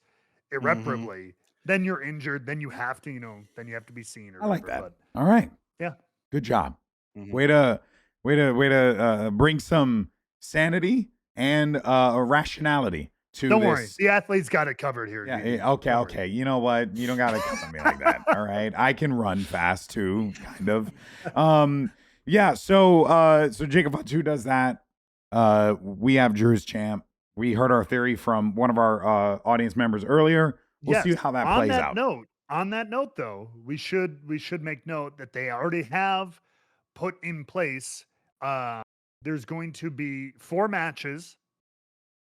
irreparably, then you're injured. Then you have to, then you have to be seen. Or I like that. All right. Yeah. Good job. Way to bring some sanity and rationality to Don't this. worry. The athlete's got it covered here. Yeah. Okay. You know what? You don't got to come at me like that. All right. I can run fast too, kind of. So Jacob Fatu does that. We have Drew's champ. We heard our theory from one of our audience members earlier. We'll see how that plays out. On that note, though, we should make note that they already have put in place. There's going to be 4 matches.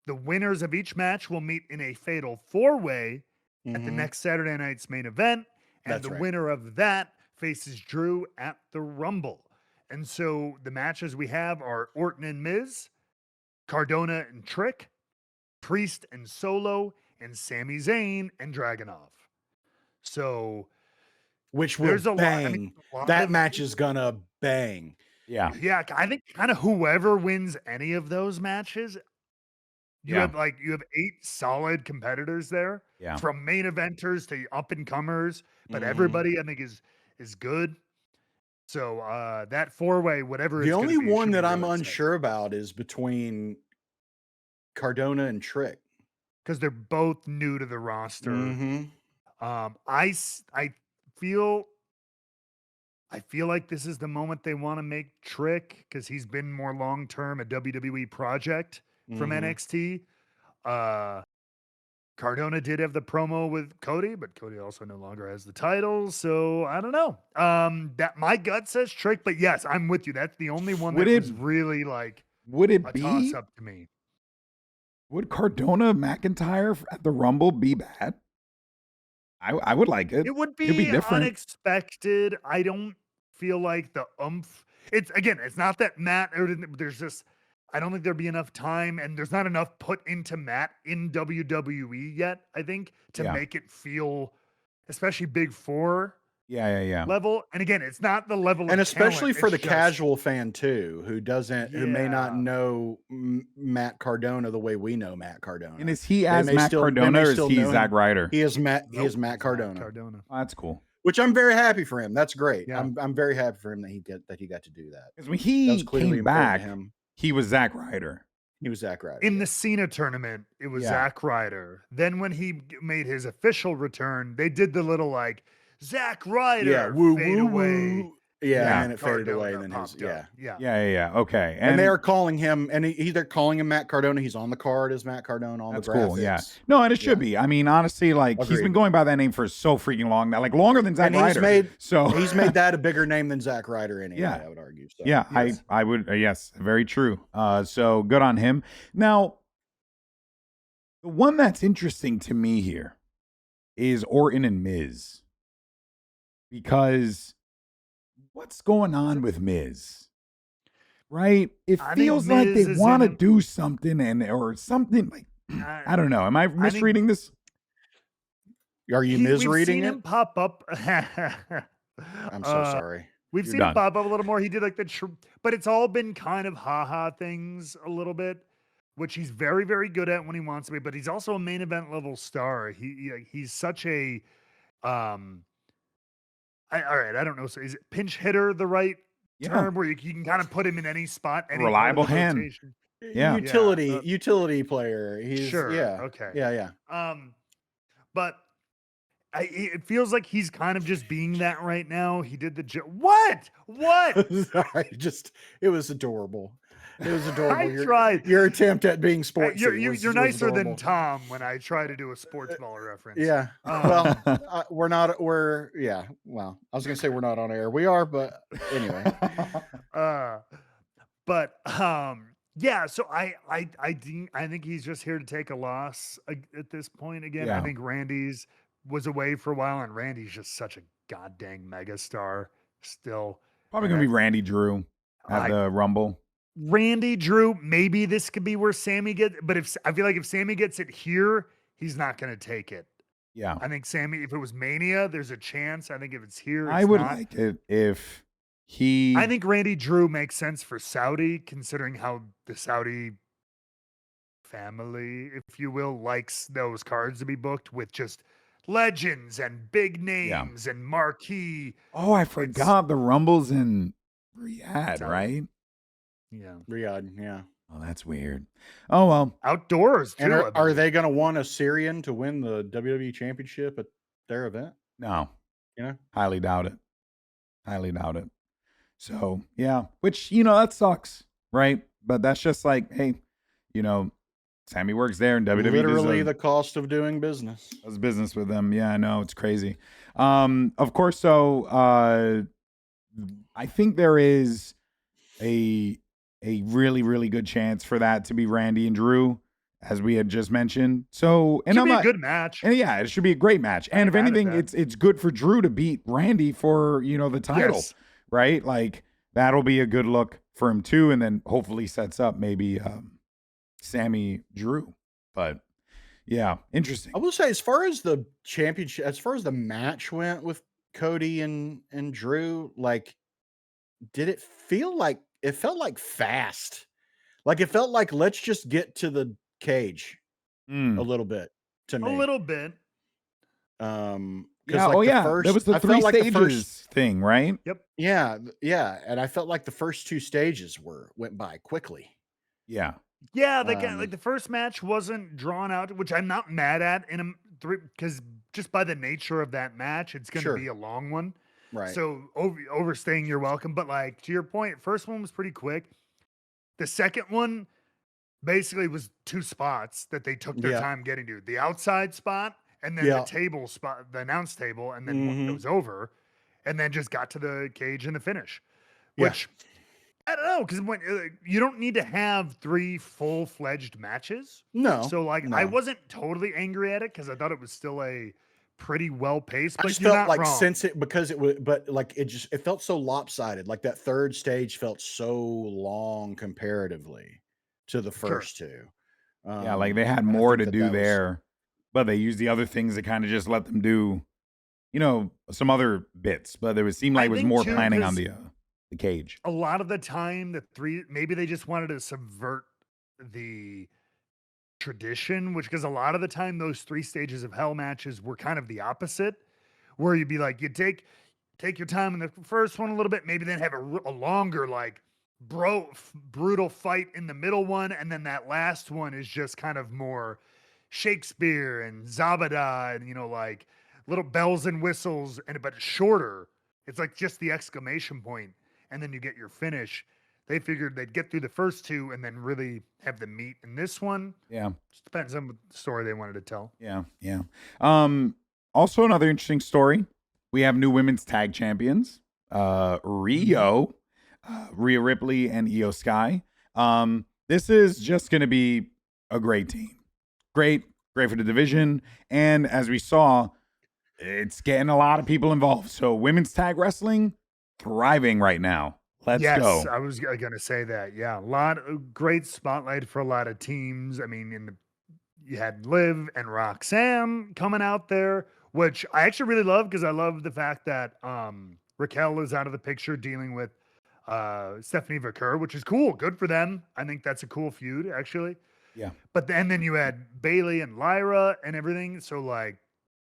The winners of each match will meet in a fatal 4-way at the next Saturday night's main event. And winner of that faces Drew at the Rumble. And so the matches we have are Orton and Miz, Cardona and Trick, Priest and Solo, and Sami Zayn and Dragunov. So, which will bang. That match is gonna bang. Yeah. I think kind of whoever wins any of those matches, you have 8 solid competitors there. Yeah. From main eventers to up and comers, but everybody I think is good. So that 4-way, whatever. The only one that I'm unsure about is between Cardona and Trick, because they're both new to the roster. I feel like this is the moment they want to make Trick, because he's been more long-term a WWE project from NXT. Cardona did have the promo with Cody, but Cody also no longer has the title. So I don't know. That my gut says Trick, but yes, I'm with you. That's the only one that was really like a toss up to me. Would Cardona McIntyre at the Rumble be bad? I would like it. It would be, different. Unexpected. I don't feel like the oomph. It's not that Matt. There's just, I don't think there'd be enough time, and there's not enough put into Matt in WWE yet, I think, to make it feel, especially Big Four level. And again, it's not the level and of especially talent, for the casual fan too, who may not know Matt Cardona the way we know Matt Cardona. And is he Matt Cardona, or is he Zack Ryder? He is Matt. He is Matt Cardona. Oh, that's cool. Which I'm very happy for him. That's great. Yeah. I'm very happy for him that he got to do that. Because when he came back, he was Zack Ryder. He was Zack Ryder. In the Cena tournament, it was Zack Ryder. Then when he made his official return, they did the little Zack Ryder fade away. Yeah, and it faded away. And then okay. And they're calling him, and they're calling him Matt Cardona. He's on the card as Matt Cardona on the graphics. Cool. Yeah. No, and it should be. I mean, honestly, he's been going by that name for so freaking long now, longer than Zack Ryder. He's made that a bigger name than Zack Ryder anyway. I would argue. So. Yeah, yes. I would. Yes, very true. So good on him. Now, the one that's interesting to me here is Orton and Miz. because what's going on with Miz? Right? It I think feels like Miz they is want to in do something or something like I don't know. Am I I think misreading this? Are you we've misreading seen it? him pop up. I'm so sorry. We've You're seen him done. pop up a little more. He did like but it's all been kind of haha things a little bit, which he's very, very good at when he wants to be. But he's also a main event level star. He's such a all right. I don't know. So is it pinch hitter the right Yeah. term where you can kind of put him in any spot, A any part of reliable the hand. rotation? Yeah. Utility player. He's Sure. Okay. Yeah. But it feels like he's kind of just being that right now. He did the what? Sorry, it was adorable. It was adorable. I tried. Your attempt at being sportsy. You're nicer than adorable. Tom when I try to do a sports ball reference. Yeah. Well, we're not. Well, I was gonna say we're not on air. We are, but anyway. Yeah. So I think he's just here to take a loss at this point again. Yeah. I think Randy's was away for a while, and Randy's just such a goddamn megastar still. Probably gonna be Randy Drew at the Rumble. Randy Drew, maybe this could be where Sammy gets, but I feel like if Sammy gets it here, he's not going to take it. Yeah. I think Sammy, if it was Mania, there's a chance. I think if it's here, I would like it if he. I think Randy Drew makes sense for Saudi, considering how the Saudi family, if you will, likes those cards to be booked with just legends and big names and marquee. Oh, I forgot the Rumble's in Riyadh, right? Yeah. Riyadh, yeah. Oh, that's weird. Oh, well. Outdoors, too. And are they going to want a Syrian to win the WWE Championship at their event? No. Yeah. Highly doubt it. Highly doubt it. So, yeah. Which, that sucks, right? But that's just like, hey, Sammy works there and WWE literally the cost of doing business. Does business with them. Yeah, I know. It's crazy. Of course, so I think there is a really, really good chance for that to be Randy and Drew, as we had just mentioned. So, and it should be a good match. And yeah, it should be a great match. And if anything, it's good for Drew to beat Randy for the title, right? Like that'll be a good look for him too, and then hopefully sets up maybe Sammy Drew. But yeah, interesting. I will say, as far as the championship, as far as the match went with Cody and Drew, like, did it feel like it felt like fast? Like it felt like let's just get to the cage a little bit to me. A little bit. Yeah, that was the 3 stages thing, right? Yep. Yeah, and I felt like the first 2 stages went by quickly. Yeah. Yeah, like the first match wasn't drawn out, which I'm not mad at because just by the nature of that match, it's going to be a long one. Right. So overstaying, you're welcome. But like to your point, first one was pretty quick. The second one basically was 2 spots that they took their time getting to. The outside spot and then the table spot, the announce table, and then it was over, and then just got to the cage and the finish. Which I don't know, because when you don't need to have 3 full-fledged matches. No. So I wasn't totally angry at it because I thought it was still a pretty well paced. But I just felt like it felt so lopsided. Like that third stage felt so long comparatively to the first 2. Yeah, like they had more to do there, but they used the other things to kind of just let them do, some other bits. But it would seem like it was more planning on the cage. A lot of the time, maybe they just wanted to subvert the tradition, because a lot of the time those 3 stages of hell matches were kind of the opposite, where you'd be like, you take your time in the first one a little bit, maybe then have a longer brutal fight in the middle one, and then that last one is just kind of more Shakespeare and Zabada and like little bells and whistles, but shorter. It's like just the exclamation point, and then you get your finish. They figured they'd get through the first 2 and then really have the meat in this one. Yeah. Just depends on the story they wanted to tell. Yeah. Also another interesting story. We have new women's tag champions, Rhea Ripley and Io Sky. This is just going to be a great team. Great for the division. And as we saw, it's getting a lot of people involved. So women's tag wrestling, thriving right now. Let's go. I was going to say that. Yeah, a lot of great spotlight for a lot of teams. I mean, you had Liv and Roxanne coming out there, which I actually really love because I love the fact that Raquel is out of the picture dealing with Stephanie Vaquer, which is cool. Good for them. I think that's a cool feud, actually. Yeah. But then you had Bayley and Lyra and everything. So like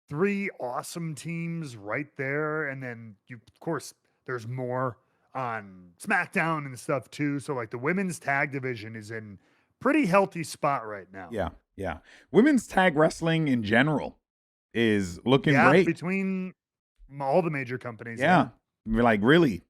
3 awesome teams right there. And then of course, there's more on SmackDown and stuff too. So like the women's tag division is in pretty healthy spot right now. Yeah. Women's tag wrestling in general is looking great between all the major companies. Yeah. Like really.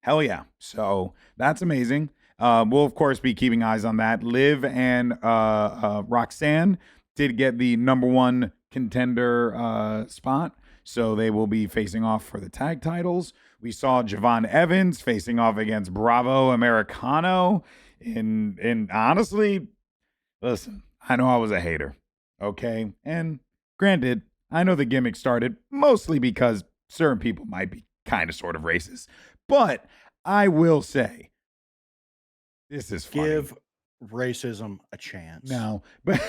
Hell yeah. So that's amazing. We'll of course be keeping eyes on that. Liv and Roxanne did get the #1 contender spot. So they will be facing off for the tag titles. We saw Javon Evans facing off against Bravo Americano. And honestly, listen, I know I was a hater. Okay. And granted, I know the gimmick started mostly because certain people might be kind of sort of racist. But I will say, this is funny. Give racism a chance. No, but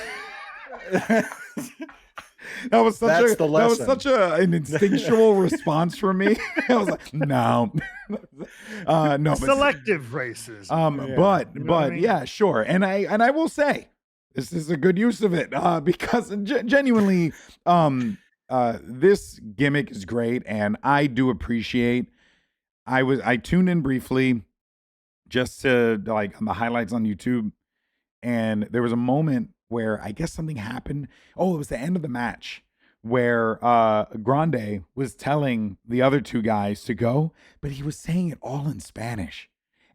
that was such an instinctual response from me. I was like, no, no, selective racism. But yeah, sure. And I will say, this is a good use of it because genuinely, this gimmick is great, and I do appreciate. I tuned in briefly just to like on the highlights on YouTube, and there was a moment where I guess something happened. Oh, it was the end of the match where Grande was telling the other 2 guys to go, but he was saying it all in Spanish.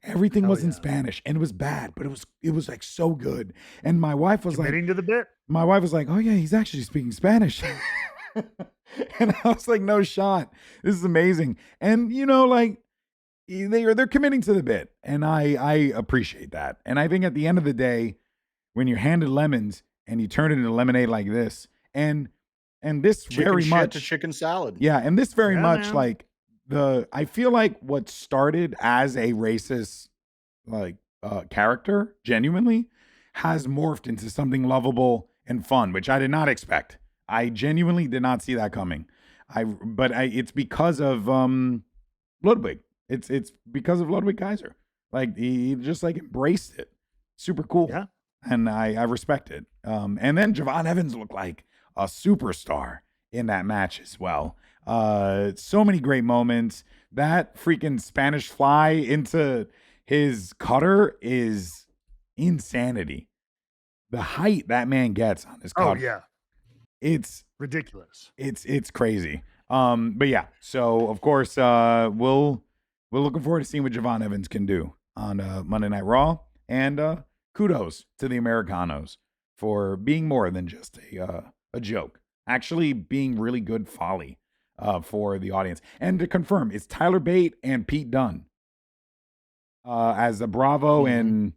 Everything was in Spanish, and it was bad, but it was like so good. And my wife was committing to the bit. My wife was like, "Oh yeah, he's actually speaking Spanish." And I was like, "No shot. This is amazing." And you know, like they're committing to the bit, and I appreciate that. And I think at the end of the day, when you're handed lemons and you turn it into lemonade like this, and this chicken very much to chicken salad. Yeah, and this very much man. like I feel like what started as a racist like character genuinely has morphed into something lovable and fun, which I did not expect. I genuinely did not see that coming. It's because of Ludwig. It's because of Ludwig Kaiser. Like he just like embraced it. Super cool. Yeah. And I respect it. And then Javon Evans looked like a superstar in that match as well. So many great moments. That freaking Spanish fly into his cutter is insanity. The height that man gets on his cutter. Oh yeah. It's ridiculous. It's crazy. But yeah, so of course we're looking forward to seeing what Javon Evans can do on Monday Night Raw. And kudos to the Americanos for being more than just a joke. Actually being really good folly for the audience. And to confirm, it's Tyler Bate and Pete Dunne as a Bravo and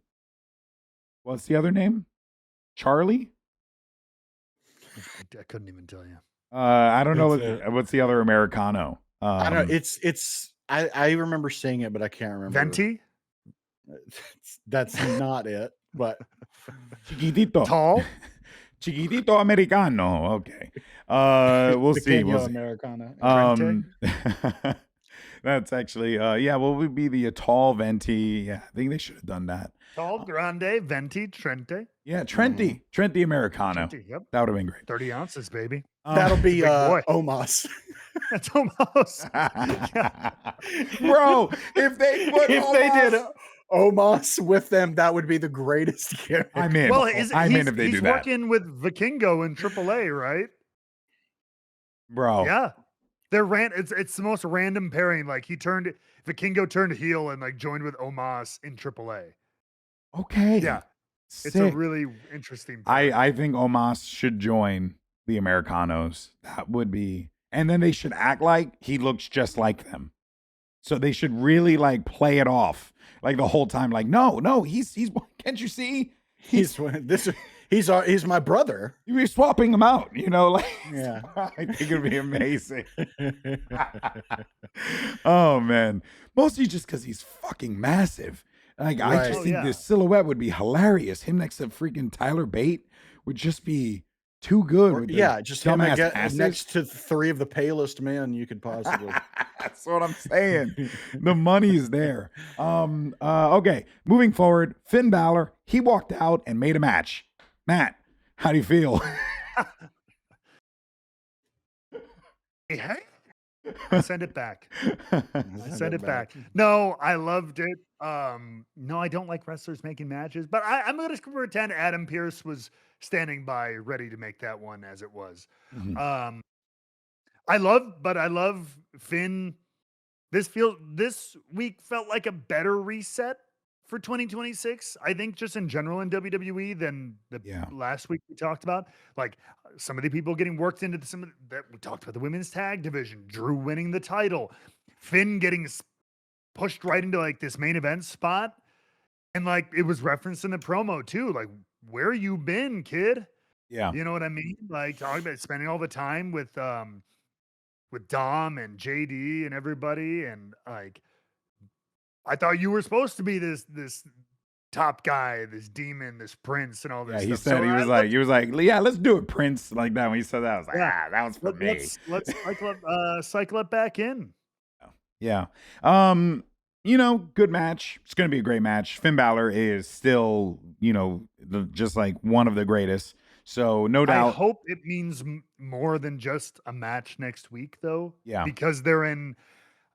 what's the other name? Charlie? I couldn't even tell you. I don't know what's the other Americano. I don't know. It's I remember seeing it, but I can't remember. Venti? That's not it. But Chiquitito. Tall? Chiquitito Americano. Okay. We'll see. We'll see. Americano. That's actually what would be the tall Venti? Yeah, I think they should have done that. Tall, grande, Venti, Trente. Yeah, Trenti. Trenti Americano. Trente, yep. That would have been great. 30 ounces, baby. That'll be Omos. That's Omos. Bro, if they did Omos with them, that would be the greatest gimmick. I'm in. Well, I'm in if they do that. He's working with Vikingo in AAA, right? Bro. Yeah. It's the most random pairing. Like Vikingo turned heel and like joined with Omos in AAA. Okay. Yeah. Sick. It's a really interesting pairing. I think Omos should join the Americanos. That would be, and then they should act like he looks just like them. So they should really like play it off like the whole time. Like, no, he's can't you see? He's he's my brother. You'd be swapping them out, like Yeah. I think it'd be amazing. Oh man. Mostly just because he's fucking massive. Like I Right. just Oh, think yeah. this silhouette would be hilarious. Him next to freaking Tyler Bate would just be too good. with their Yeah, just him dumbass asses. next to 3 of the palest men you could possibly. That's what I'm saying. The money is there. Okay, moving forward, Finn Balor, he walked out and made a match. Matt, how do you feel? Hey, I send it back. I send it back. No, I loved it. No, I don't like wrestlers making matches, but I'm going to pretend Adam Pearce was standing by ready to make that one as it was. Mhm. I love Finn. This week felt like a better reset for 2026. I think just in general in WWE than the last week we talked about. Like some of the people getting worked into some of that we talked about, the women's tag division, Drew winning the title, Finn getting pushed right into like this main event spot. And like it was referenced in the promo too, like where you been, kid? Yeah. You know what I mean? Like talking about spending all the time with Dom and JD and everybody, and like I thought you were supposed to be this top guy, this demon, this prince, and all this. Yeah, he stuff. said So he was like, yeah, let's do it, Prince. Like that when he said that, I was like, that was for me. Let's cycle it back in. Yeah. Good match. It's going to be a great match. Finn Balor is still, just like one of the greatest. So no doubt. I hope it means more than just a match next week, though. Yeah. Because they're in.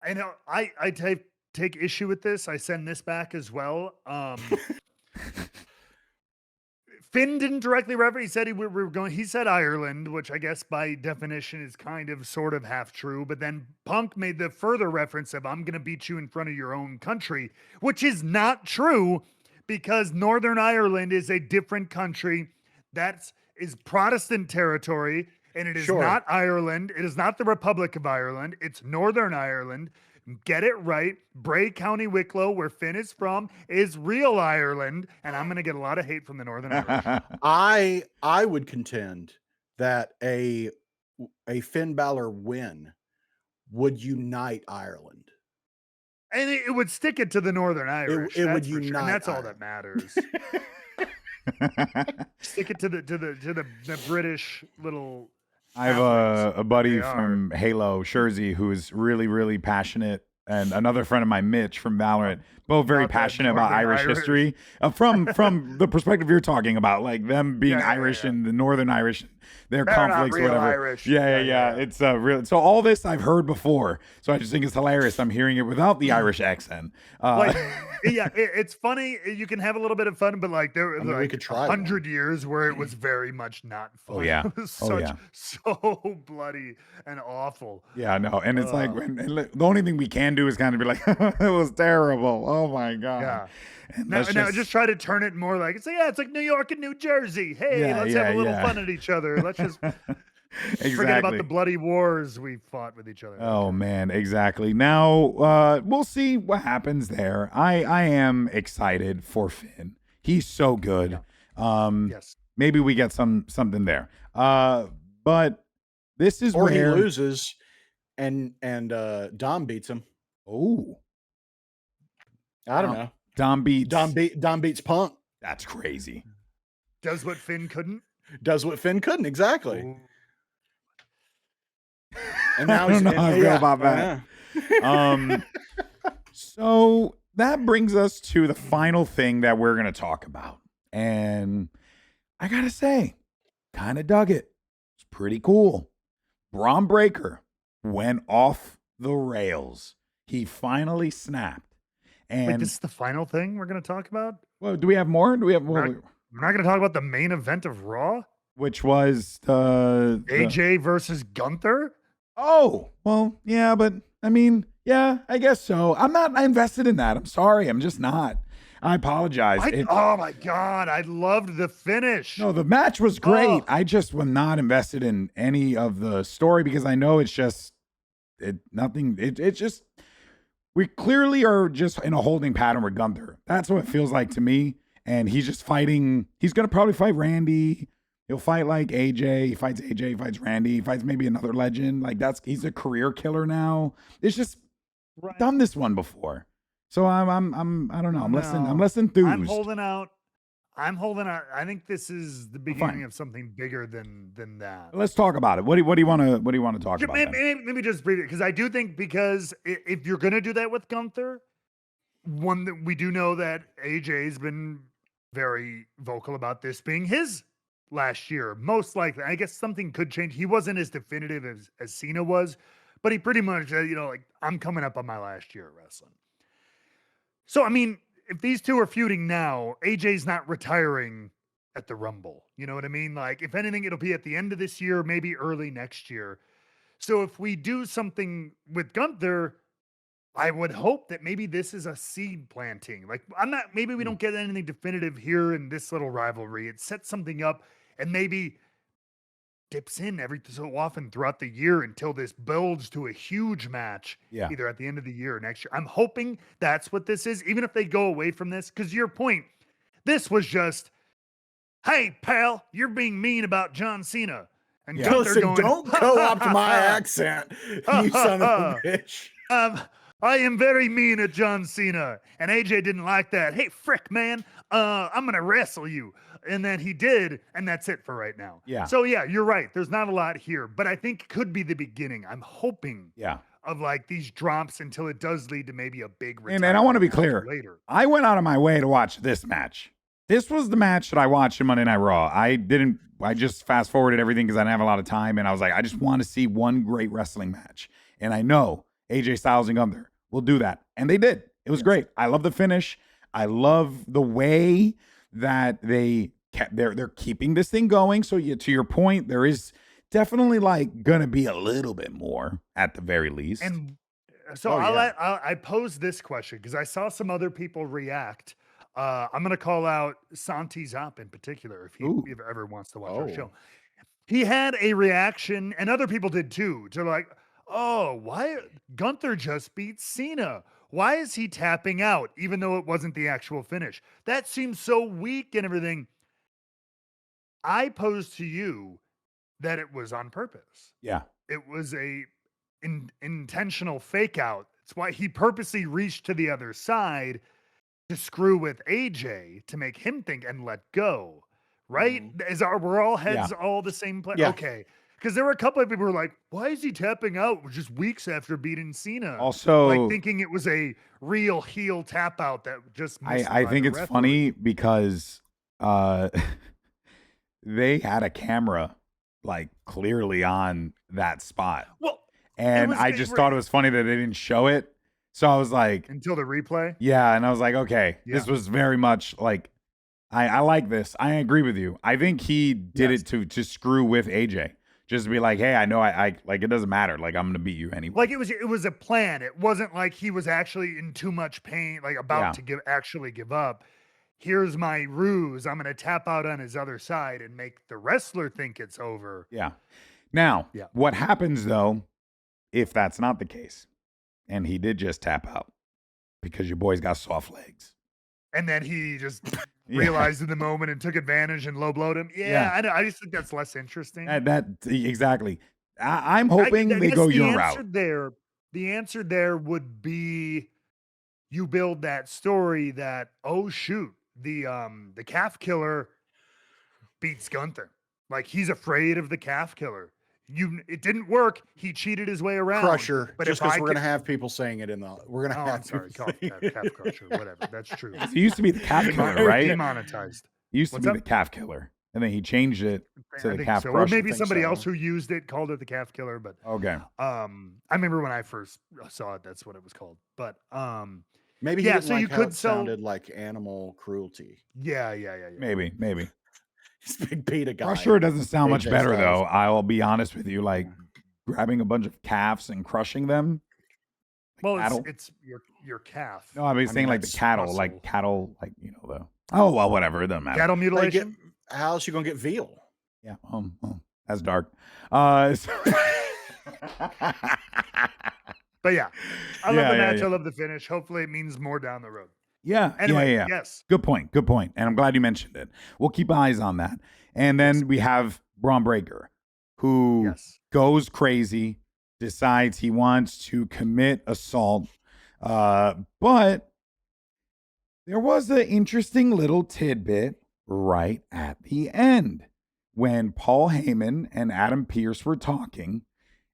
I know. I take issue with this. I send this back as well. Finn didn't directly reference. He said we were going. He said Ireland, which I guess by definition is kind of sort of half true. But then Punk made the further reference of I'm going to beat you in front of your own country, which is not true because Northern Ireland is a different country. That is Protestant territory, and it is not Ireland. It is not the Republic of Ireland. It's Northern Ireland. Get it right. Bray, County Wicklow, where Finn is from, is real Ireland, and I'm going to get a lot of hate from the Northern Irish. I would contend that a Finn Balor win would unite Ireland, and it would stick it to the Northern Irish. It would unite, unite, and that's all that matters. Stick it to the British little. I have a buddy from Halo, Jersey, who is really, really passionate, and another friend of mine, Mitch from Valorant, both very passionate about Irish history. From the perspective you're talking about, like them being Irish and the Northern Irish, their conflicts, whatever. Irish. Yeah. It's real. So all this I've heard before, so I just think it's hilarious. I'm hearing it without the Irish accent. It's funny. You can have a little bit of fun, but like there were we could try 100 years where it was very much not fun. Oh yeah. It was so bloody and awful. Yeah, no, and it's like the only thing we can do is kind of be like, it was terrible. Oh my god. Yeah. And Now just try to turn it more like it's like New York and New Jersey. Hey, let's have a little fun at each other. Let's just forget about the bloody wars we fought with each other. Oh man, exactly. Now we'll see what happens there. I am excited for Finn. He's so good. Yes. Maybe we get something there. But this is or where he loses and Dom beats him. Oh. I don't know. Dom beats Punk. That's crazy. Does what Finn couldn't. Does what Finn couldn't, exactly. Ooh. And now I don't know how I feel about that. So that brings us to the final thing that we're going to talk about. And I got to say, kind of dug it. It's pretty cool. Braun Breaker went off the rails. He finally snapped. And wait, this is the final thing we're going to talk about? Well, do we have more? Do we have more? We're not going to talk about the main event of Raw? Which was AJ versus Gunther? Oh, well, yeah, but I mean, yeah, I guess so. I'm not invested in that. I'm sorry. I'm just not. I apologize. Oh my God. I loved the finish. No, the match was great. I just was not invested in any of the story because I know it's just it's just we clearly are just in a holding pattern with Gunther. That's what it feels like to me. and he's just fighting. He's going to probably fight Randy. He'll fight like AJ. He fights AJ. He fights Randy. He fights maybe another legend. Like he's a career killer now. It's just done this one before. So I don't know. I'm less enthused. I'm holding out. I think this is the beginning of something bigger than that. Let's talk about it. What do you want to talk about? Maybe just briefly, because I do think if you're going to do that with Gunther, one that we do know that AJ's been very vocal about this being his last year. Most likely, I guess something could change. He wasn't as definitive as Cena was, but he pretty much said, like, I'm coming up on my last year of wrestling. So, I mean, if these two are feuding now, AJ's not retiring at the Rumble. You know what I mean? Like, if anything, it'll be at the end of this year, maybe early next year. So if we do something with Gunther, I would hope that maybe this is a seed planting. Like, maybe we don't get anything definitive here in this little rivalry. It sets something up and maybe dips in every so often throughout the year until this builds to a huge match, either at the end of the year or next year. I'm hoping that's what this is, even if they go away from this, because your point, this was just, hey, pal, you're being mean about John Cena. And Listen, don't co-opt my accent, you son of a bitch. I am very mean at John Cena, and AJ didn't like that. Hey, frick, man, I'm going to wrestle you. And then he did, and that's it for right now. Yeah. So, yeah, you're right. There's not a lot here, but I think it could be the beginning. I'm hoping of, like, these drops until it does lead to maybe a big retirement. And I want to be clear. Later. I went out of my way to watch this match. This was the match that I watched in Monday Night Raw. I just fast forwarded everything because I didn't have a lot of time, and I was like, I just want to see one great wrestling match. And I know AJ Styles and Gunther will do that. And they did. It was great. I love the finish. I love the way that they're keeping this thing going. So to your point, there is definitely like gonna be a little bit more at the very least. And so I posed this question because I saw some other people react. I'm gonna call out Santi Zop in particular if he ever wants to watch our show. He had a reaction, and other people did too. To like, oh, why Gunther just beat Cena? Why is he tapping out, even though it wasn't the actual finish? That seems so weak and everything. I posed to you that it was on purpose. Yeah. It was a intentional fake out. It's why he purposely reached to the other side to screw with AJ to make him think and let go. Right? We're all heads all the same place? Yeah. Okay. Because there were a couple of people who were like, why is he tapping out just weeks after beating Cena? Also, like thinking it was a real heel tap out that just I think it's funny because they had a camera like clearly on that spot. Well, and I just thought it was funny that they didn't show it. So I was like, until the replay? Yeah, and I was like, okay, this was very much like I like this. I agree with you. I think he did it to screw with AJ. Just to be like, hey, I know I like it doesn't matter. Like I'm gonna beat you anyway. Like it was a plan. It wasn't like he was actually in too much pain, like about to give up. Here's my ruse. I'm gonna tap out on his other side and make the wrestler think it's over. Yeah. Now, what happens though, if that's not the case, and he did just tap out because your boy's got soft legs. And then he just realized in the moment and took advantage and low blowed him. I just think that's less interesting. Exactly. I'm hoping they go your route. The answer there would be you build that story that, oh shoot, the calf killer beats Gunther. Like he's afraid of the calf killer. It didn't work. He cheated his way around. Crusher. But just because we're gonna have people saying it we're gonna have. I'm sorry, call it calf crusher, whatever. That's true. It used to be the calf killer, right? Demonetized. It used to be the calf killer, and then he changed it to the calf crusher. Or maybe somebody else who used it called it the calf killer. But okay. I remember when I first saw it, that's what it was called. But maybe he didn't like how it sounded like animal cruelty. Yeah. Maybe. He's a big PETA guy. Crusher doesn't sound much better though. I'll be honest with you. Like grabbing a bunch of calves and crushing them. Well, it's your calf. No, I mean saying like the cattle, muscle. Like cattle, like the. Oh well, whatever. It doesn't matter. Cattle mutilation. How else you gonna get veal? Yeah. That's dark. But yeah, I love the match. I love the finish. Hopefully, it means more down the road. Yeah. Anyway, yeah. yes. Good point. And I'm glad you mentioned it. We'll keep eyes on that. And then we have Braun Breaker, who goes crazy, decides he wants to commit assault. But there was an interesting little tidbit right at the end when Paul Heyman and Adam Pearce were talking.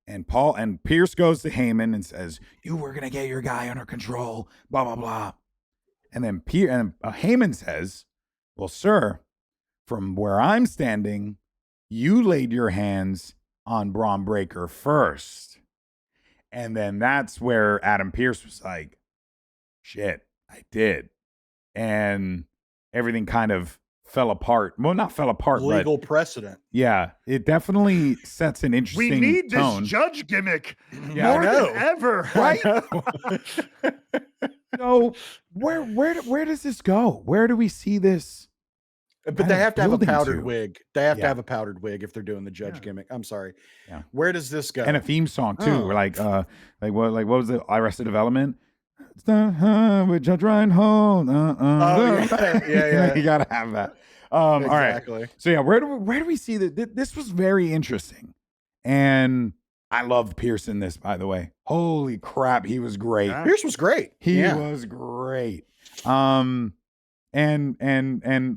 And Pearce goes to Heyman and says, "You were going to get your guy under control, blah, blah, blah." And then Heyman says, "Well, sir, from where I'm standing, you laid your hands on Braun Breaker first." And then that's where Adam Pearce was like, "Shit, I did." And everything kind of fell apart. Well, not fell apart, legal but precedent. Yeah, it definitely sets an interesting tone. We need this judge gimmick Yeah, more than ever, right? So where does this go? Where do we see this? But they have to have a powdered to? wig. They have to have a powdered wig if they're doing the judge gimmick. I'm sorry. Yeah. Where does this go? And a theme song too. Like what was it? Arrested Development. With Judge Reinhold. Yeah. You gotta have that. Exactly. All right. So yeah, where do we see that? This was very interesting, and I loved Pearce in this. By the way, holy crap, he was great. Yeah. Pearce was great. He was great. And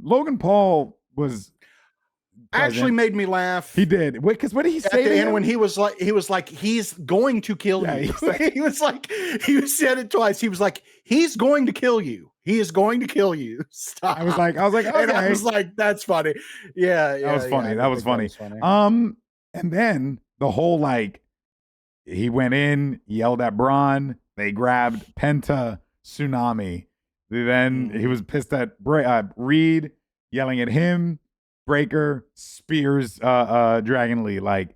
Logan Paul was actually made me laugh. He did. Because what did he say at the end when he was like, he's going to kill you. He said it twice. He was like, he's going to kill you. He is going to kill you. Stop. I was like, okay. And I was like, that's funny. Yeah. That was funny. That was funny. And then the whole he went in, yelled at Braun. They grabbed Penta, Tsunami. Then he was pissed at Reed, yelling at him. Breaker, Spears, Dragon Lee. I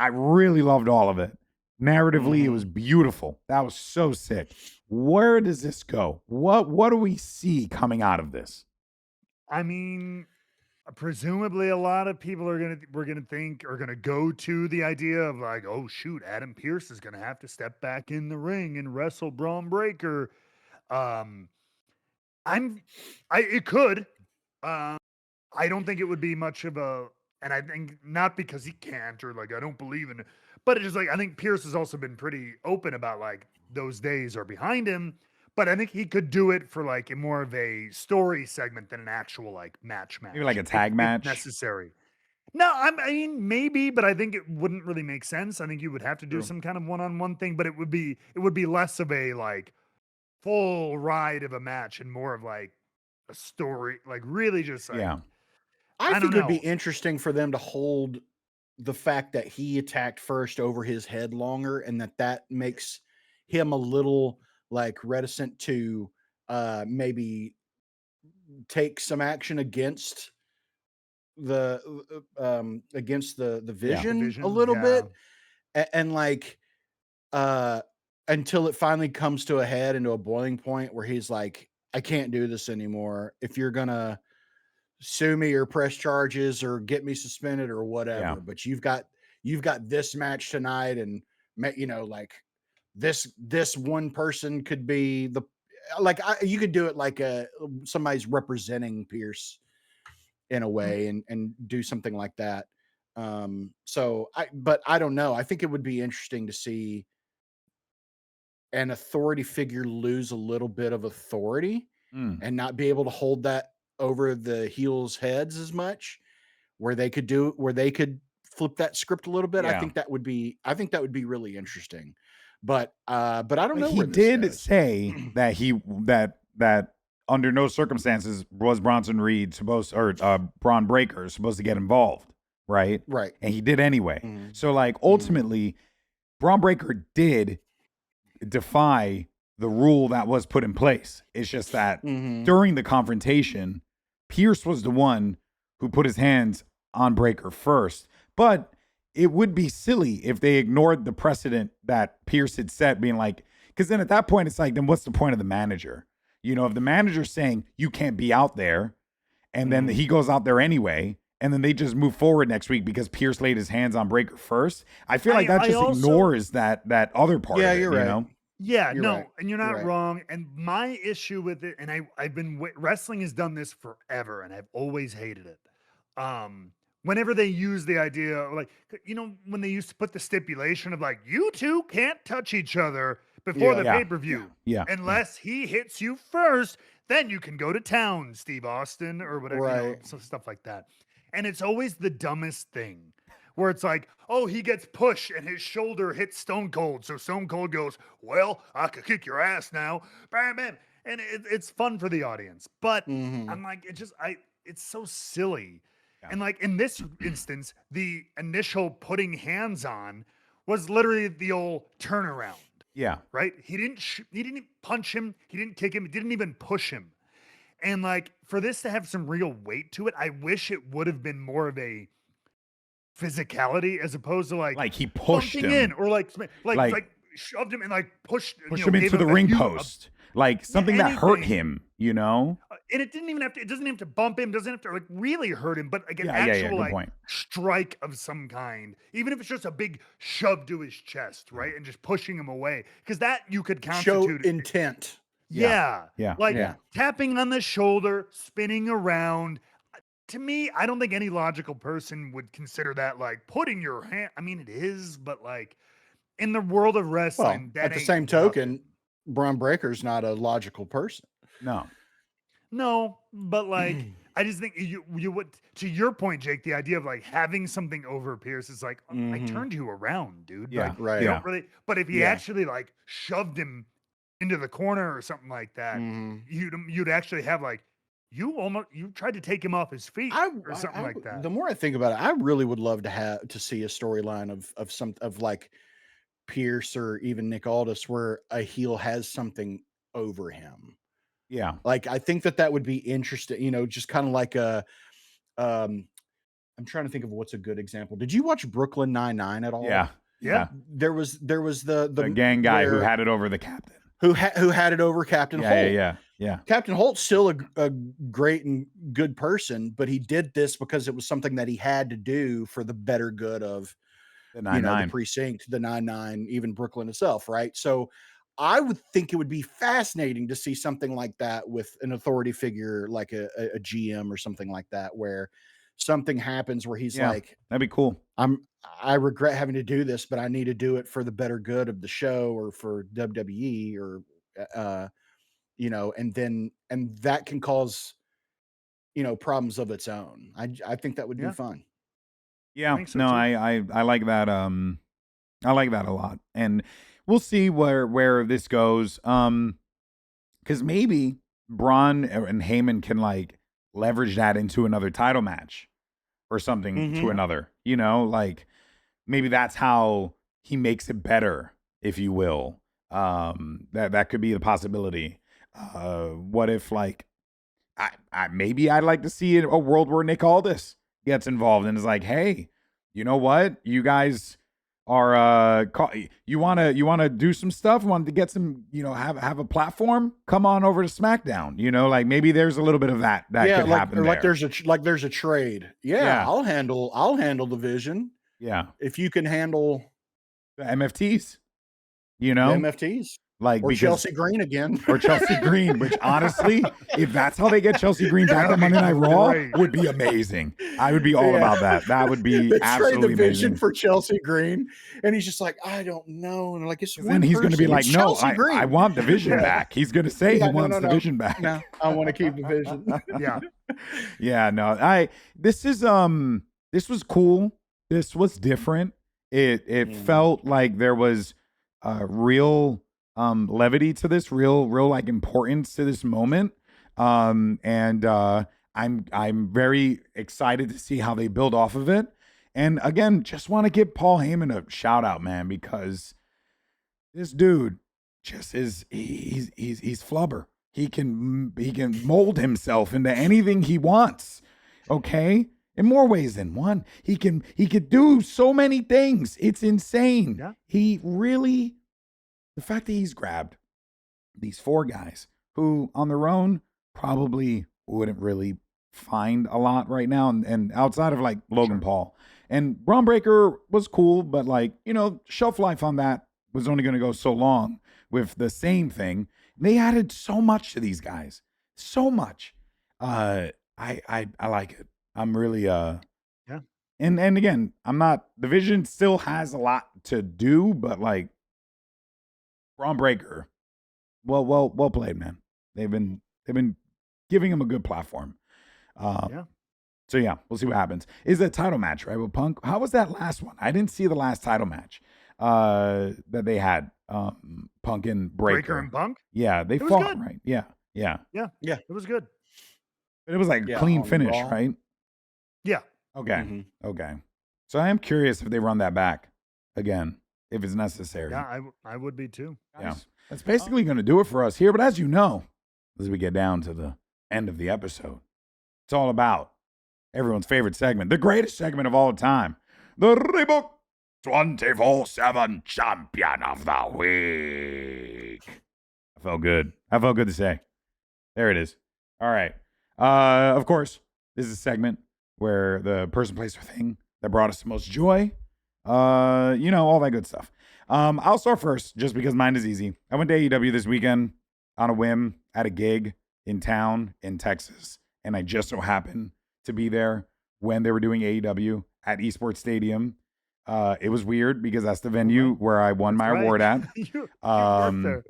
really loved all of it. Narratively, it was beautiful. That was so sick. Where does this go? What do we see coming out of this? I mean, presumably a lot of people are gonna go to the idea of oh shoot, Adam Pearce is gonna have to step back in the ring and wrestle Braun Breaker. It could. I don't think it would be much of a, and I think not because he can't or I don't believe in it, but it's just I think Pearce has also been pretty open about those days are behind him, but I think he could do it for in more of a story segment than an actual match. Maybe a tag match if necessary. No, I mean maybe, but I think it wouldn't really make sense. I think you would have to do some kind of one-on-one thing, but it would be less of a full ride of a match and more of a story, really just I think it would be interesting for them to hold the fact that he attacked first over his head longer, and that makes him a little reticent to maybe take some action against the vision a little bit, and until it finally comes to a head and to a boiling point where he's like, I can't do this anymore. If you're gonna sue me or press charges or get me suspended or whatever, but you've got this match tonight, and this one person could be the you could do it somebody's representing Pearce in a way and do something like that. But I don't know. I think it would be interesting to see an authority figure lose a little bit of authority and not be able to hold that over the heels' heads as much, where they could flip that script a little bit. I think that would be really interesting. But I don't know. He did say that that under no circumstances was Bronson Reed Braun Breaker supposed to get involved, right? Right. And he did anyway. So ultimately, Braun Breaker did defy the rule that was put in place. It's just that during the confrontation, Pearce was the one who put his hands on Breaker first. But it would be silly if they ignored the precedent that Pearce had set, being because then at that point, it's then what's the point of the manager? If the manager's saying you can't be out there, and then he goes out there anyway, and then they just move forward next week because Pearce laid his hands on Breaker first, I feel that just ignores that other part. Yeah, of it, you're right. Yeah, You're no, right. and you're You're not right. wrong. And my issue with it, and I've been wrestling has done this forever, and I've always hated it. Whenever they use the idea, like when they used to put the stipulation of like you two can't touch each other before Yeah. the Yeah, pay per view yeah. unless he hits you first, then you can go to town, Steve Austin, or whatever, Right. stuff like that. And it's always the dumbest thing where it's like, oh, he gets pushed and his shoulder hits Stone Cold. So Stone Cold goes, well, I could kick your ass now. Bam, bam. And it's fun for the audience. But Mm-hmm. I'm like, it's so silly. Yeah. And like in this instance, the initial putting hands on was literally the old turnaround, Yeah. right? He didn't punch him. He didn't kick him. He didn't even push him. And like for this to have some real weight to it, I wish it would have been more of a physicality as opposed to like Like he pushed bumping him. in or like Like- shoved him and like pushed Push him into the ring post. Like something that hurt anything. him, you know? And it didn't even have to. It doesn't have to bump him. Doesn't have to like really hurt him. But like an Yeah, actual good like point. strike of some kind, even if it's just a big shove to his chest, right, and just pushing him away, because that you could Show constitute intent. Yeah, Yeah. like Yeah. tapping on the shoulder, spinning around. To me, I don't think any logical person would consider that like putting your hand. I mean, it is, but like in the world of Well, wrestling, that at the ain't same nothing. token, Braun Breaker's not a logical person. No. No, but like I just think you would, to your point, Jake, the idea of like having something over Pearce is like I Mhm. turned you around, dude. Yeah. Like, Right. you Yeah. don't really. But if he Yeah. actually like shoved him into the corner or something like that, Mhm. you'd actually have like you tried to take him off his feet or something like that. The more I think about it, I really would love to see a storyline of like Pierce or even Nick Aldis where a heel has something over him. Yeah. Like I think that would be interesting, just kind of like a I'm trying to think of what's a good example. Did you watch Brooklyn Nine-Nine at all? Yeah. Yeah. There was the The gang guy who where- had it over the captain. who had it over Captain Holt. Yeah. Captain Holt's still a great and good person, but he did this because it was something that he had to do for the better good of The the 9-9. precinct, the 9-9, even Brooklyn itself, right? So I would think it would be fascinating to see something like that with an authority figure like a GM or something like that, where something happens where he's Yeah. like, That'd be cool. I regret having to do this, but I need to do it for the better good of the show or for WWE or and that can cause problems of its own. I think that would Yeah. be fun. Yeah. think so, No, too. I like that. I like that a lot. And we'll see where this goes. Because maybe Braun and Heyman can like leverage that into another title match or something to Mhm. another, like maybe that's how he makes it better, if you will. That could be the possibility. What if like maybe I'd like to see a world where Nick Aldis gets involved and is like, hey, you know what? You guys are you wanna do some stuff, want to get some, have a platform, come on over to SmackDown. Like maybe there's a little bit of that could happen. Or there. like there's a trade. Yeah. I'll handle the vision Yeah. if you can handle The MFTs, the MFTs like or because Chelsea Green again. or Chelsea Green, which honestly, if that's how they get Chelsea Green back on Monday Night Raw, great. would be amazing. I would be all Yeah. about that. That would be They trade absolutely the vision amazing. for Chelsea Green, and he's just like, I don't know, and like it's Then he's going to be like, no, I want the vision Yeah. back. He's going to say Yeah, he no, wants the no. vision back. No, I want to keep the vision. Yeah. Yeah, no, this was cool. This was different. It felt like there was real levity to this, real like importance to this moment. And I'm very excited to see how they build off of it. And again, just want to give Paul Heyman a shout out, man, because this dude just he's flubber. He can mold himself into anything he wants. Okay? In more ways than one. He could do so many things. It's insane. Yeah. The fact that he's grabbed these 4 guys who on their own probably wouldn't really find a lot right now, and outside of like Logan Paul and Braun Breaker was cool, but like, shelf life on that was only going to go so long with the same thing. They added so much to these guys, so much. I like it. I'm really Yeah. And again, I'm not. The Vision still has a lot to do, but like Braun Breaker, well played, man. They've been giving him a good platform. Yeah. So yeah, we'll see what happens. Is a title match, right? With Punk. How was that last one? I didn't see the last title match that they had. Punk and Breaker and Punk. Yeah, they was fought, good. right? Yeah. It was good. But it was like a clean finish, Raw. right? Yeah. Okay. Okay. So I am curious if they run that back again, if it's necessary. Yeah, I would be too. Yeah. That's basically going to do it for us here. But as you know, as we get down to the end of the episode, it's all about everyone's favorite segment, the greatest segment of all time, the Rebook 24/7 Champion of the Week. I felt good to say. There it is. All right. Of course, this is a segment where the person, place, or thing that brought us the most joy, all that good stuff. I'll start first just because mine is easy. I went to AEW this weekend on a whim at a gig in town in Texas, and I just so happened to be there when they were doing AEW at Esports Stadium. It was weird because that's the venue where I won my award at. You worked there.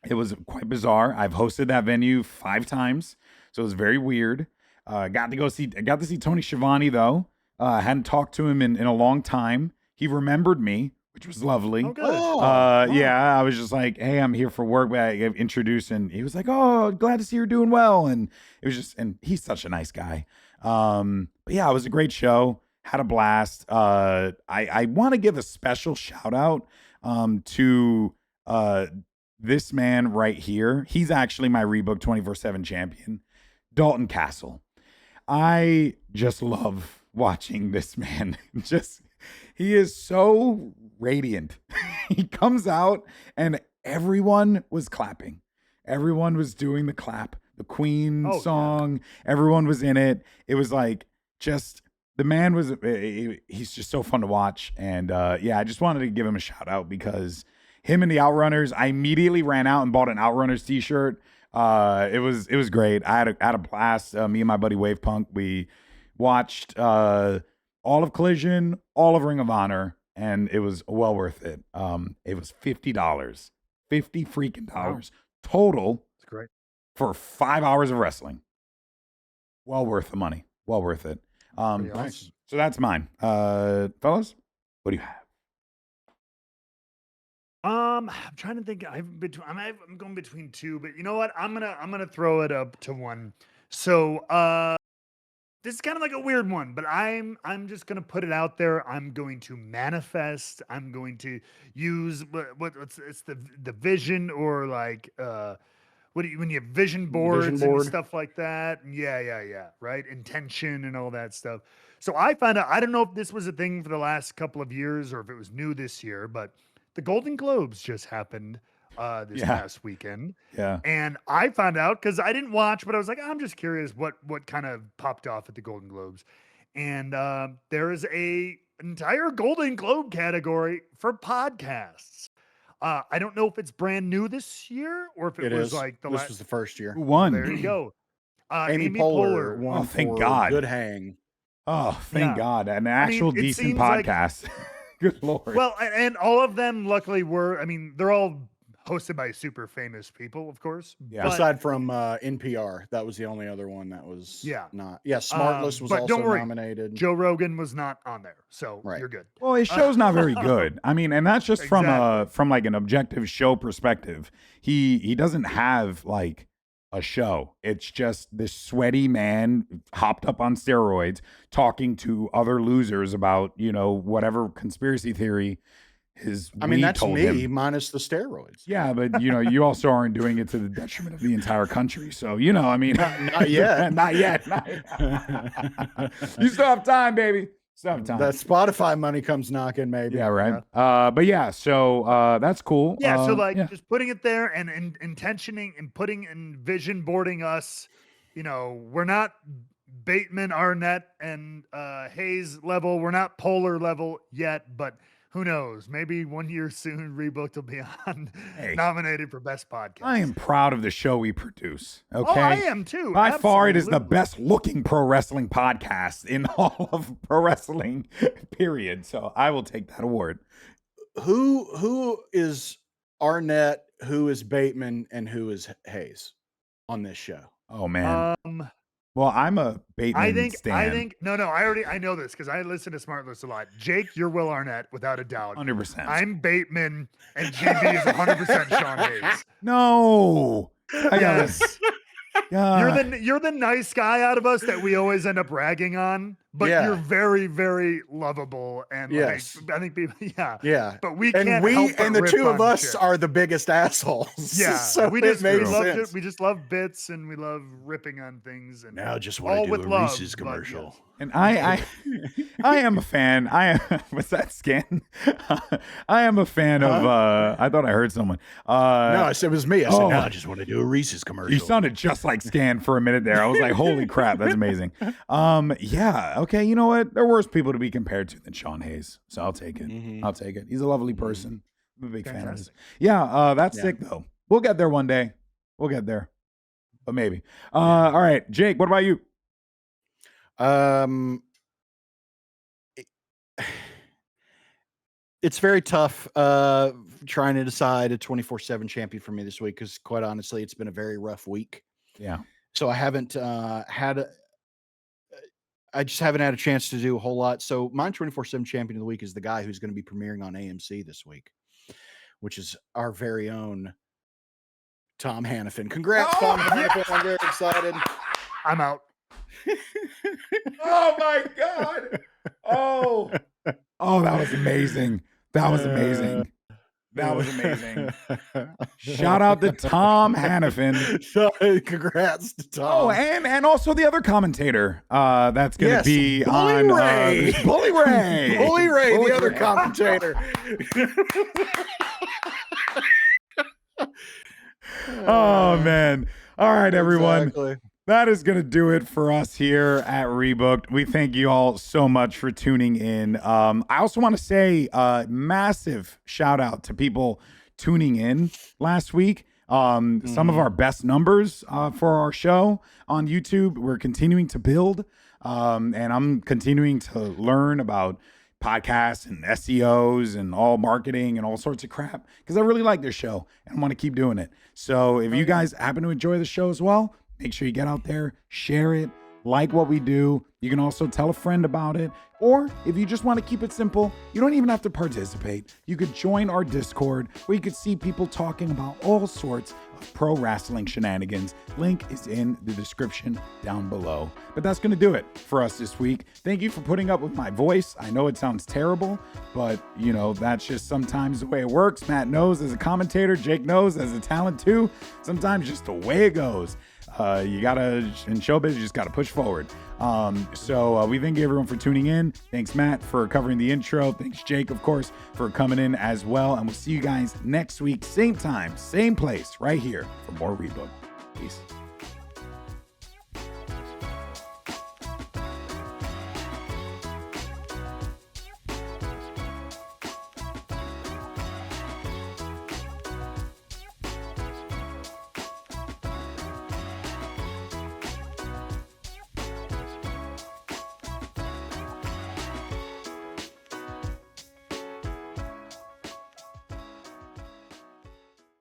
It was quite bizarre. I've hosted that venue 5 times, so it was very weird. Got to see Tony Schiavone though. Hadn't talked to him in a long time. He remembered me, which was lovely. Oh, good. Yeah, I was just like, hey, I'm here for work. But I introduced, and he was like, oh, glad to see you're doing well. And it was just, and he's such a nice guy. But yeah, it was a great show. Had a blast. I want to give a special shout out to this man right here. He's actually my Rebook 24/7 champion, Dalton Castle. I just love watching this man. He is so radiant. He comes out and everyone was clapping. Everyone was doing the clap, the Queen song. Yeah. Everyone was in it. It was like the man was, he's just so fun to watch. And I just wanted to give him a shout out because him and the Outrunners, I immediately ran out and bought an Outrunners t-shirt. It was great. I had a blast. Me and my buddy Wave Punk, we watched all of Collision, all of Ring of Honor, and it was well worth it. It was $50, $50 freaking dollars total. That's great for 5 hours of wrestling. Well worth the money. Well worth it. Nice. So that's mine. Fellas, what do you have? I'm trying to think. I'm going between 2, but you know what? I'm gonna throw it up to 1. So this is kind of like a weird one, but I'm just gonna put it out there. I'm going to manifest. I'm going to use it's the vision, or like when you have vision boards and stuff like that. Yeah. Right, intention and all that stuff. So I found out. I don't know if this was a thing for the last couple of years or if it was new this year, but the Golden Globes just happened this past weekend. Yeah. And I found out because I didn't watch, but I was like, I'm just curious what kind of popped off at the Golden Globes. And there is a entire Golden Globe category for podcasts. I don't know if it's brand new this year or if it was like this was the first year. Who won? There you go. Amy Poehler won. Oh, thank God. Good hang. Oh, thank God. An actual decent podcast. Good Lord. Well, and all of them luckily they're all hosted by super famous people, of course. Yeah. Aside from NPR, that was the only other one that was not. Yeah, Smartless was also nominated. Joe Rogan was not on there, so you're good. Well, his show's not very good. And that's just from like an objective show perspective. He doesn't have like a show. It's just this sweaty man hopped up on steroids talking to other losers about, whatever conspiracy theory that's told me him. minus the steroids. Yeah, but you also aren't doing it to the detriment of the entire country. So, not yet. Not yet. You still have time, baby. Still have time. That Spotify money comes knocking, maybe. Yeah, right. So that's cool. Yeah, so just putting it there and intentioning and putting and vision boarding us, we're not Bateman, Arnett, and Hayes level. We're not Polar level yet, but Who knows? Maybe 1 year soon, Rebooked will be on Hey. nominated for best podcast. I am proud of the show we produce. Okay. Oh, I am too. By far, it is the Absolutely. best looking pro wrestling podcast in all of pro wrestling, period. So I will take that award. Who is Arnett, who is Bateman, and who is Hayes on this show? Oh man. Well, I'm a Bateman stan. I know this because I listen to Smart List a lot. Jake, you're Will Arnett without a doubt. 100%. I'm Bateman, and JB is 100% Sean Hayes. No. Yes. You're the nice guy out of us that we always end up ragging on, but you're very, very lovable, and Yes. like I think people, Yeah. But we And can't we help but and the rip two of on us shit. are the biggest assholes. Yeah, So we it just makes love sense. it. We just love bits, and we love ripping on things. And Now just all want to with do a love, Reese's but commercial. yes. And I am a fan. Was that Scan? I am a fan of. I thought I heard someone. No, I said it was me. I said, Oh. no, I just want to do a Reese's commercial. You sounded just like Scan for a minute there. I was like, holy crap, that's amazing. Yeah, okay, you know what? There are worse people to be compared to than Sean Hayes. So I'll take it. Mhm. I'll take it. He's a lovely person. I'm a big fan of his. Fantastic. Yeah, that's Yeah. sick though. We'll get there one day. We'll get there. But maybe. All right, Jake, what about you? It's very tough trying to decide a 24/7 champion for me this week because, quite honestly, it's been a very rough week. Yeah. So I haven't I just haven't had a chance to do a whole lot. So my 24/7 champion of the week is the guy who's going to be premiering on AMC this week, which is our very own Tom Hannafin. Congrats, Tom Hannafin. I'm very excited. I'm out. Oh my God. Oh, that was amazing. That was amazing. That was amazing. Shout out to Tom Hannafin. Congrats to Tom. Oh, and also the other commentator that's going to be Bully on Ray. Bully Ray. Bully Ray, Bully the other Ray. commentator. Oh man. All right, everyone. Exactly. That is going to do it for us here at Rebooked. We thank you all so much for tuning in. I also want to say massive shout out to people tuning in last week. Some of our best numbers for our show on YouTube. We're continuing to build, and I'm continuing to learn about podcasts and SEOs and all marketing and all sorts of crap because I really like this show and I want to keep doing it. So if you guys happen to enjoy the show as well, make sure you get out there, share it, like what we do. You can also tell a friend about it. Or if you just want to keep it simple, you don't even have to participate. You could join our Discord where you could see people talking about all sorts of pro wrestling shenanigans. Link is in the description down below. But that's going to do it for us this week. Thank you for putting up with my voice. I know it sounds terrible, but you know, that's just sometimes the way it works. Matt knows as a commentator, Jake knows as a talent too. Sometimes just the way it goes. You gotta, in showbiz, you just gotta push forward. So we thank everyone for tuning in. Thanks, Matt, for covering the intro. Thanks, Jake, of course, for coming in as well. And we'll see you guys next week, same time, same place, right here for more Rebook. Peace.